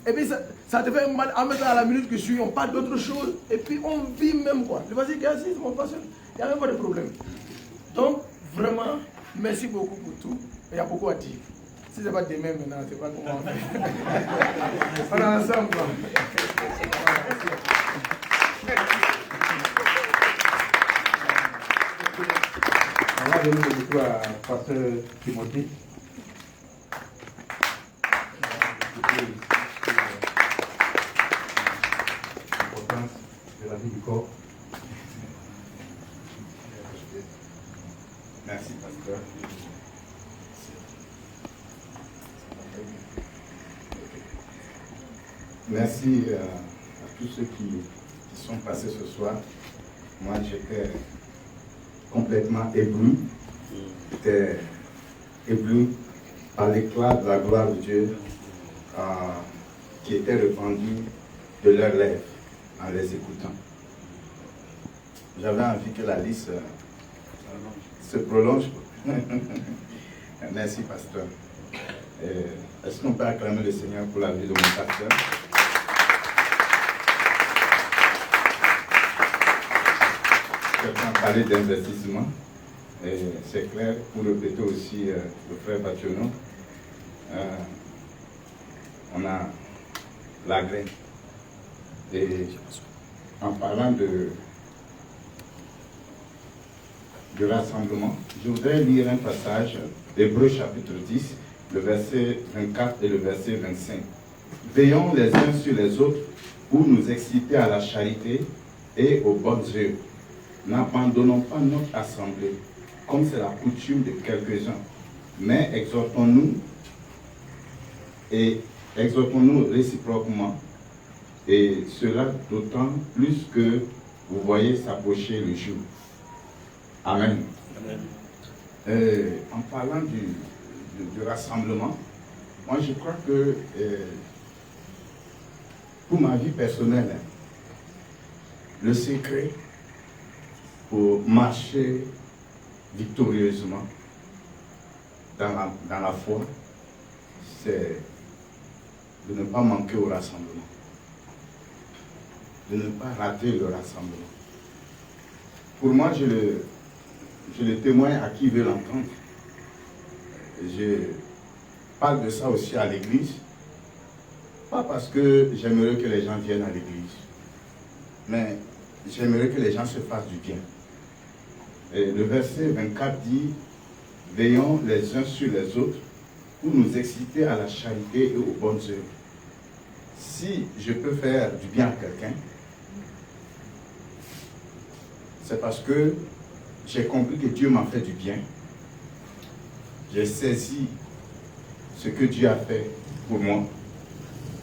Et puis ça te fait mal, en même temps à la minute que je suis, on parle d'autre chose, et puis on vit même quoi. Vas-y, c'est mon pasteur, il n'y a même pas de problème. Donc, vraiment, merci beaucoup pour tout. Il y a beaucoup à dire. Si ce n'est pas demain maintenant, c'est pas comment on fait. On est ensemble quoi. On va donner le micro à Pasteur Timothée. L'importance de la vie du corps. Merci, pasteur. Merci à tous ceux qui sont passés ce soir. Moi, j'étais complètement ébloui. J'étais ébloui par l'éclat de la gloire de Dieu qui était répandu de leurs lèvres en les écoutant. J'avais envie que la liste se prolonge. Merci, pasteur. Est-ce qu'on peut acclamer le Seigneur pour la vie de mon pasteur? Quelqu'un parlait d'investissement. C'est clair, pour répéter aussi le frère Bationo, on a la graine. Et en parlant de rassemblement, je voudrais lire un passage d'Hébreux chapitre 10, le verset 24 et le verset 25. Veillons les uns sur les autres pour nous exciter à la charité et aux bonnes œuvres. N'abandonnons pas notre assemblée, comme c'est la coutume de quelques-uns, mais exhortons-nous réciproquement, et cela d'autant plus que vous voyez s'approcher le jour. Amen. En parlant du rassemblement, moi je crois que pour ma vie personnelle, le secret pour marcher victorieusement dans la foi, c'est de ne pas manquer au rassemblement, de ne pas rater le rassemblement. Pour moi, je le témoigne à qui veut l'entendre. Je parle de ça aussi à l'église, pas parce que j'aimerais que les gens viennent à l'église, mais j'aimerais que les gens se fassent du bien. Et le verset 24 dit, veillons les uns sur les autres pour nous exciter à la charité et aux bonnes œuvres. Si je peux faire du bien à quelqu'un, c'est parce que j'ai compris que Dieu m'a fait du bien. J'ai saisi ce que Dieu a fait pour moi.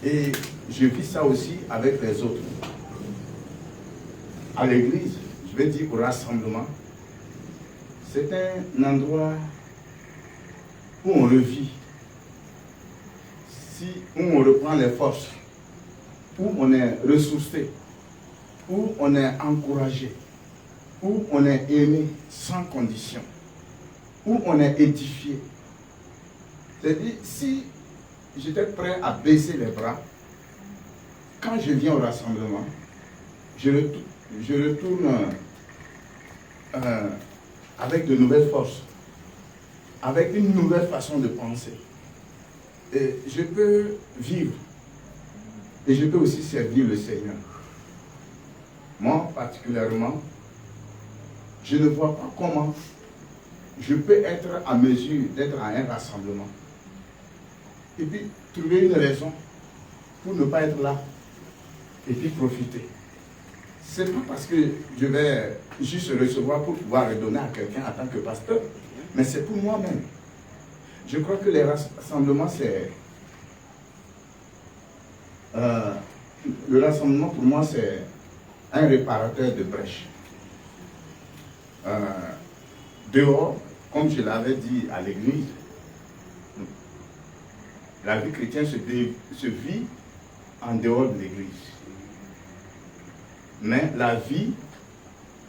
Et je vis ça aussi avec les autres. À l'église, je vais dire au rassemblement, c'est un endroit où on revit, où on reprend les forces, où on est ressourcé, où on est encouragé, où on est aimé sans condition, où on est édifié. C'est-à-dire, si j'étais prêt à baisser les bras, quand je viens au rassemblement, je retourne avec de nouvelles forces, avec une nouvelle façon de penser. Et je peux vivre et je peux aussi servir le Seigneur. Moi, particulièrement, je ne vois pas comment je peux être à mesure d'être à un rassemblement et puis trouver une raison pour ne pas être là et puis profiter. Ce n'est pas parce que je vais juste recevoir pour pouvoir redonner à quelqu'un en tant que pasteur, mais c'est pour moi-même. Je crois que les rassemblements, c'est... le rassemblement, pour moi, c'est un réparateur de brèches. Dehors, comme je l'avais dit à l'église, La vie chrétienne se vit en dehors de l'église. Mais la vie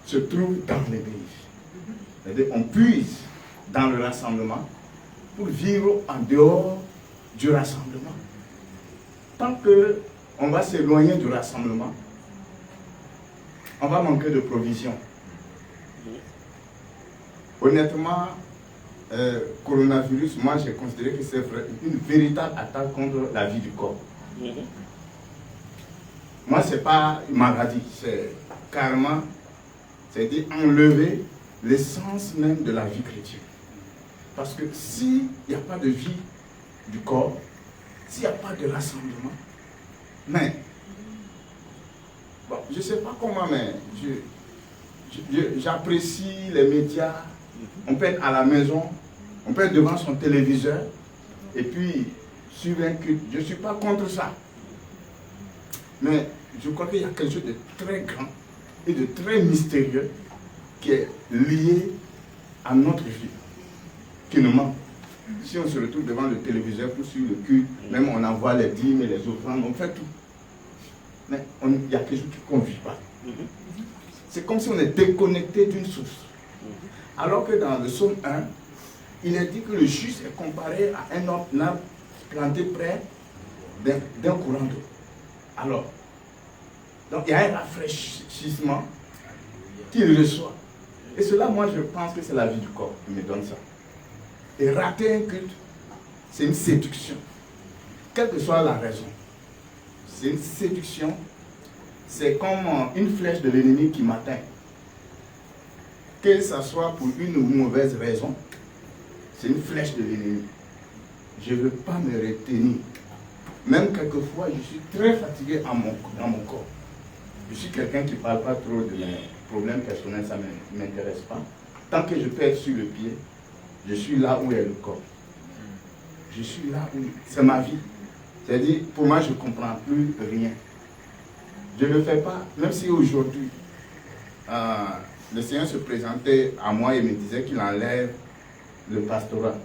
se trouve dans l'église. C'est-à-dire on puise dans le rassemblement pour vivre en dehors du rassemblement. Tant qu'on va s'éloigner du rassemblement, on va manquer de provisions. Honnêtement, coronavirus, moi j'ai considéré que c'est une véritable attaque contre la vie du corps. Moi, ce n'est pas une maladie, c'est carrément, c'est-à-dire enlever l'essence même de la vie chrétienne. Parce que s'il n'y a pas de vie du corps, s'il n'y a pas de rassemblement, mais, bon, je ne sais pas comment, mais j'apprécie les médias. On peut être à la maison, on peut être devant son téléviseur, et puis suivre un culte. Je ne suis pas contre ça. Mais je crois qu'il y a quelque chose de très grand et de très mystérieux qui est lié à notre vie, qui nous manque. Si on se retrouve devant le téléviseur pour suivre le culte, même on envoie les dîmes et les offrandes, on fait tout. Mais il y a quelque chose qu'on ne vit pas. C'est comme si on est déconnecté d'une source. Alors que dans le psaume 1, il est dit que le juste est comparé à un arbre planté près d'un courant d'eau. Alors, donc il y a un rafraîchissement qu'il reçoit. Et cela, moi, je pense que c'est la vie du corps qui me donne ça. Et rater un culte, c'est une séduction. Quelle que soit la raison. C'est une séduction. C'est comme une flèche de l'ennemi qui m'atteint. Que ce soit pour une ou mauvaise raison, c'est une flèche de l'ennemi. Je ne veux pas me retenir. Même quelquefois, je suis très fatigué dans mon corps. Je suis quelqu'un qui ne parle pas trop de mes problèmes personnels, ça ne m'intéresse pas. Tant que je peux être sur le pied, je suis là où est le corps. Je suis là où... C'est ma vie. C'est-à-dire, pour moi, je ne comprends plus rien. Je ne le fais pas, même si aujourd'hui, le Seigneur se présentait à moi et me disait qu'il enlève le pastorat.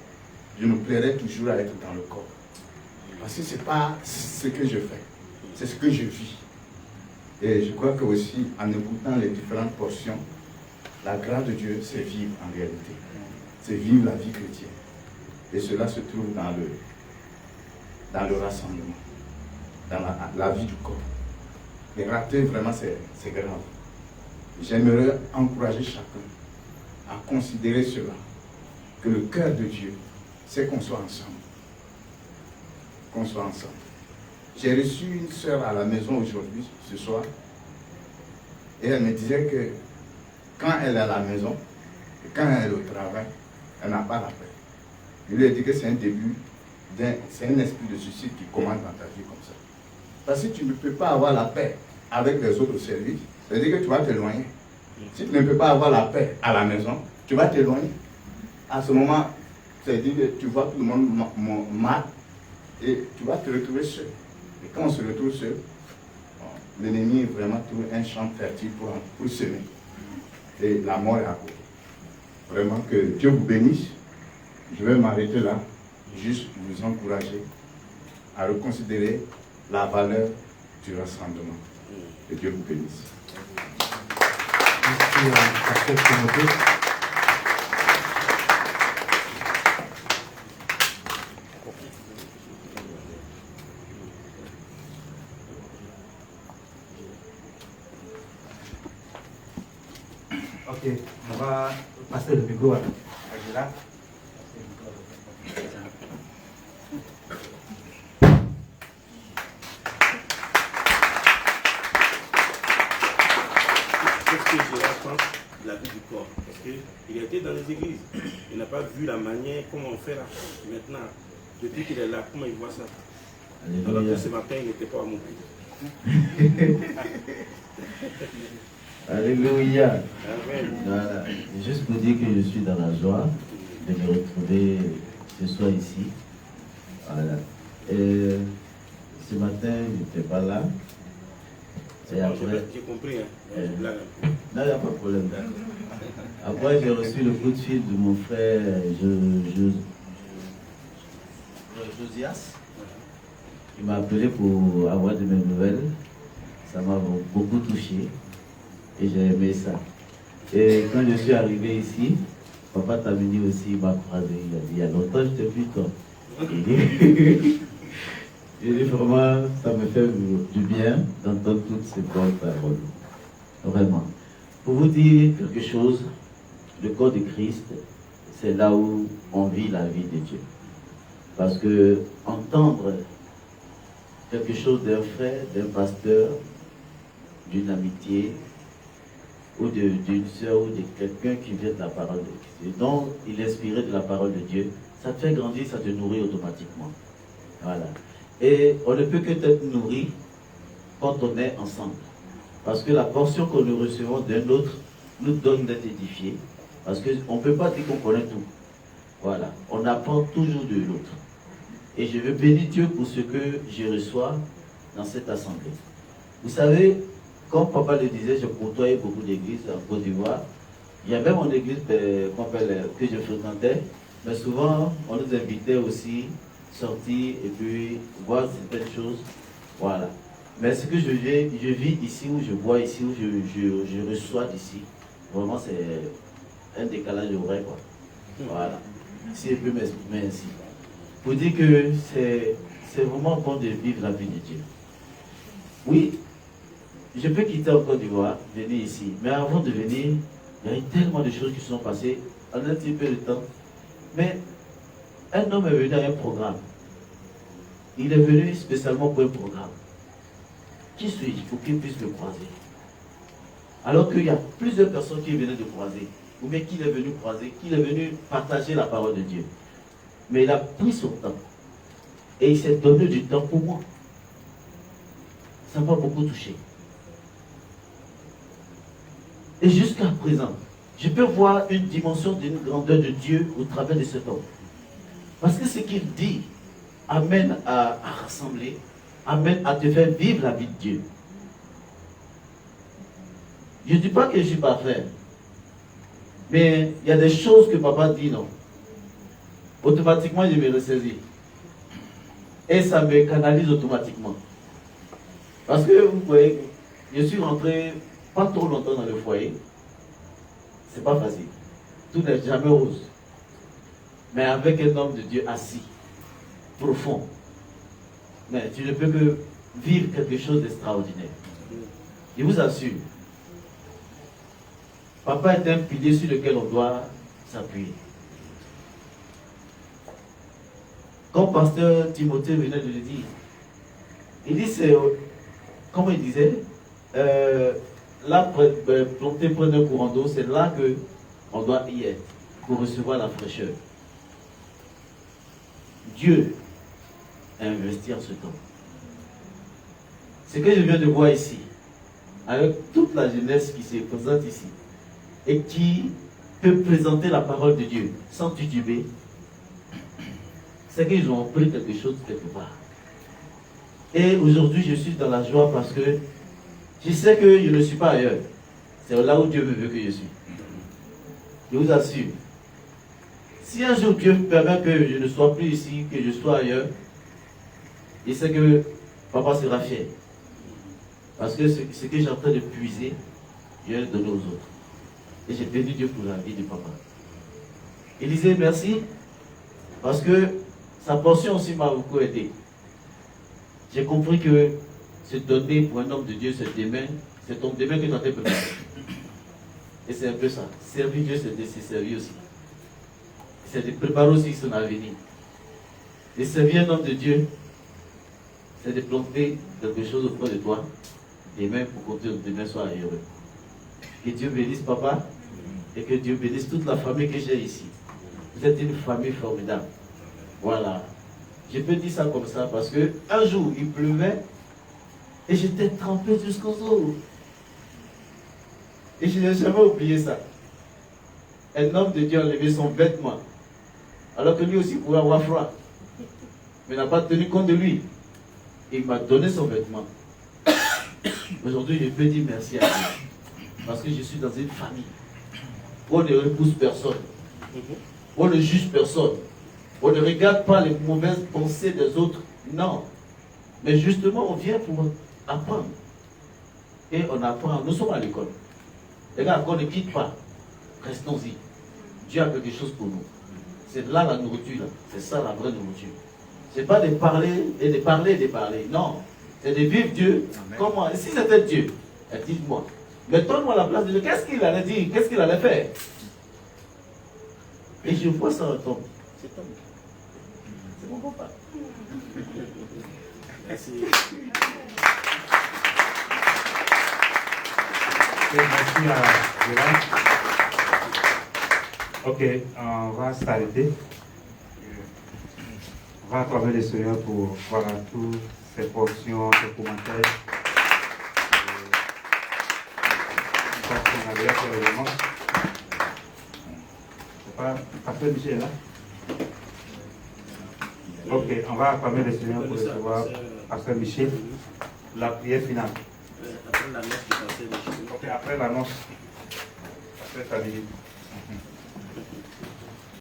Je me plairais toujours à être dans le corps. Parce que ce n'est pas ce que je fais, c'est ce que je vis. Et je crois que aussi, en écoutant les différentes portions, la grâce de Dieu, c'est vivre en réalité. C'est vivre la vie chrétienne. Et cela se trouve dans le rassemblement, dans la vie du corps. Et rater, vraiment, c'est grave. J'aimerais encourager chacun à considérer cela, que le cœur de Dieu, c'est qu'on soit ensemble. Qu'on soit ensemble. J'ai reçu une sœur à la maison aujourd'hui, ce soir, et elle me disait que quand elle est à la maison, et quand elle est au travail, elle n'a pas la paix. Je lui ai dit que c'est un début, c'est un esprit de suicide qui commence dans ta vie comme ça. Parce que tu ne peux pas avoir la paix avec les autres services, c'est-à-dire que tu vas t'éloigner. Si tu ne peux pas avoir la paix à la maison, tu vas t'éloigner. À ce moment, c'est-à-dire que tu vois tout le monde mal et tu vas te retrouver seul. Et quand on se retrouve seul, l'ennemi vraiment trouve un champ fertile pour semer. Et la mort est à côté. Vraiment que Dieu vous bénisse. Je vais m'arrêter là, juste vous encourager à reconsidérer la valeur du rassemblement. Que Dieu vous bénisse. Merci à Pasteur Timothée. Ok, on va passer le micro à Angela. La vie du corps, parce qu'il a été dans les églises, il n'a pas vu la manière comment on fait là. Maintenant, depuis qu'il est là, comment il voit ça? Alors que ce matin, il n'était pas à mon pays. Alléluia. Voilà. Juste pour dire que je suis dans la joie de me retrouver ce soir ici. Voilà. Et ce matin, il n'était pas là. Et après, j'ai compris, hein. Non, il n'y a pas de problème. Après, j'ai reçu le coup de fil de mon frère Josias. Il m'a appelé pour avoir de mes nouvelles. Ça m'a beaucoup touché et j'ai aimé ça. Et quand je suis arrivé ici, Papa Tamini aussi m'a croisé. Il a dit, il y a longtemps, je t'ai vu toi. Et vraiment, ça me fait du bien d'entendre toutes ces bonnes paroles. Vraiment. Pour vous dire quelque chose, le corps de Christ, c'est là où on vit la vie de Dieu. Parce que entendre quelque chose d'un frère, d'un pasteur, d'une amitié, ou d'une soeur, ou de quelqu'un qui vient de la parole de Dieu, dont il est inspiré de la parole de Dieu, ça te fait grandir, ça te nourrit automatiquement. Voilà. Et on ne peut que être nourri quand on est ensemble. Parce que la portion que nous recevons d'un autre nous donne d'être édifiés. Parce qu'on ne peut pas dire qu'on connaît tout. Voilà. On apprend toujours de l'autre. Et je veux bénir Dieu pour ce que je reçois dans cette assemblée. Vous savez, comme papa le disait, je côtoyais beaucoup d'églises en Côte d'Ivoire. Il y avait mon église que je fréquentais, mais souvent on nous invitait aussi sortir et puis voir certaines choses. Voilà. Mais ce que je vis ici, où je vois ici, où je reçois d'ici, vraiment c'est un décalage vrai, quoi. Voilà. Si je peux m'exprimer ainsi. Pour dire que c'est vraiment bon de vivre la vie de Dieu. Oui, je peux quitter en Côte d'Ivoire, venir ici. Mais avant de venir, il y a eu tellement de choses qui se sont passées en un petit peu de temps. Mais un homme est venu à un programme. Il est venu spécialement pour un programme. Qui suis-je pour qu'il puisse me croiser? Alors qu'il y a plusieurs personnes qui venaient de croiser, ou bien qu'il est venu croiser, qu'il est venu partager la parole de Dieu. Mais il a pris son temps. Et il s'est donné du temps pour moi. Ça m'a beaucoup touché. Et jusqu'à présent, je peux voir une dimension d'une grandeur de Dieu au travers de cet homme. Parce que ce qu'il dit amène à rassembler, amène à te faire vivre la vie de Dieu. Je ne dis pas que je suis parfait, mais il y a des choses que papa dit non. Automatiquement, je me ressaisis. Et ça me canalise automatiquement. Parce que vous voyez, je suis rentré pas trop longtemps dans le foyer. C'est pas facile. Tout n'est jamais rose. Mais avec un homme de Dieu assis, profond, mais tu ne peux que vivre quelque chose d'extraordinaire. Je vous assure, papa est un pilier sur lequel on doit s'appuyer. Comme pasteur Timothée venait de le dire, il dit, c'est, comment il disait, là, planter près d'un courant d'eau, c'est là qu'on doit y être pour recevoir la fraîcheur. Dieu a investi en ce temps. Ce que je viens de voir ici, avec toute la jeunesse qui se présente ici, et qui peut présenter la parole de Dieu sans tituber, c'est qu'ils ont appris quelque chose quelque part. Et aujourd'hui, je suis dans la joie parce que je sais que je ne suis pas ailleurs. C'est là où Dieu me veut que je suis. Je vous assure. Si un jour Dieu permet que je ne sois plus ici, que je sois ailleurs, je sais que papa sera fier. Parce que ce que j'ai en train de puiser, je vais le donner aux autres. Et j'ai béni Dieu pour la vie de papa. Élisée, merci. Parce que sa portion aussi m'a beaucoup aidé. J'ai compris que se donner pour un homme de Dieu, c'est demain, c'est ton demain que tu as été préparé. Et c'est un peu ça. Servir Dieu, c'est de se servir aussi. C'est de préparer aussi son avenir. Et servir un homme de Dieu, c'est de planter quelque chose auprès de toi, demain pour que demain soit heureux. Que Dieu bénisse papa, et que Dieu bénisse toute la famille que j'ai ici. Vous êtes une famille formidable. Voilà. Je peux dire ça comme ça parce que un jour, il pleuvait et j'étais trempé jusqu'aux os. Et je n'ai jamais oublié ça. Un homme de Dieu a enlevé son vêtement, alors que lui aussi pouvait avoir froid. Mais n'a pas tenu compte de lui. Il m'a donné son vêtement. Aujourd'hui, je peux dire merci à Dieu. Parce que je suis dans une famille où on ne repousse personne. Où on ne juge personne. On ne regarde pas les mauvaises pensées des autres. Non. Mais justement, on vient pour apprendre. Et on apprend. Nous sommes à l'école. Et là, on ne quitte pas. Restons-y. Dieu a quelque chose pour nous. C'est là la nourriture. C'est ça la vraie nourriture. Ce n'est pas de parler et de parler et de parler. Non. C'est de vivre Dieu. Comment? Si c'était Dieu, dites-moi. Mettons-moi à la place de Dieu. Qu'est-ce qu'il allait dire? Qu'est-ce qu'il allait faire? Et je vois ça retomber. C'est Tom. C'est mon papa. Merci. Merci à Gérard. Ok, on va s'arrêter. On va acclamer le Seigneur pour voilà, toutes ces portions, ces commentaires. C'est pas Pasteur Michel là? Ok, on va acclamer le Seigneur pour recevoir Pasteur Michel. La prière finale. Après l'annonce du Pasteur Michel. Ok, après l'annonce. Après ça dit.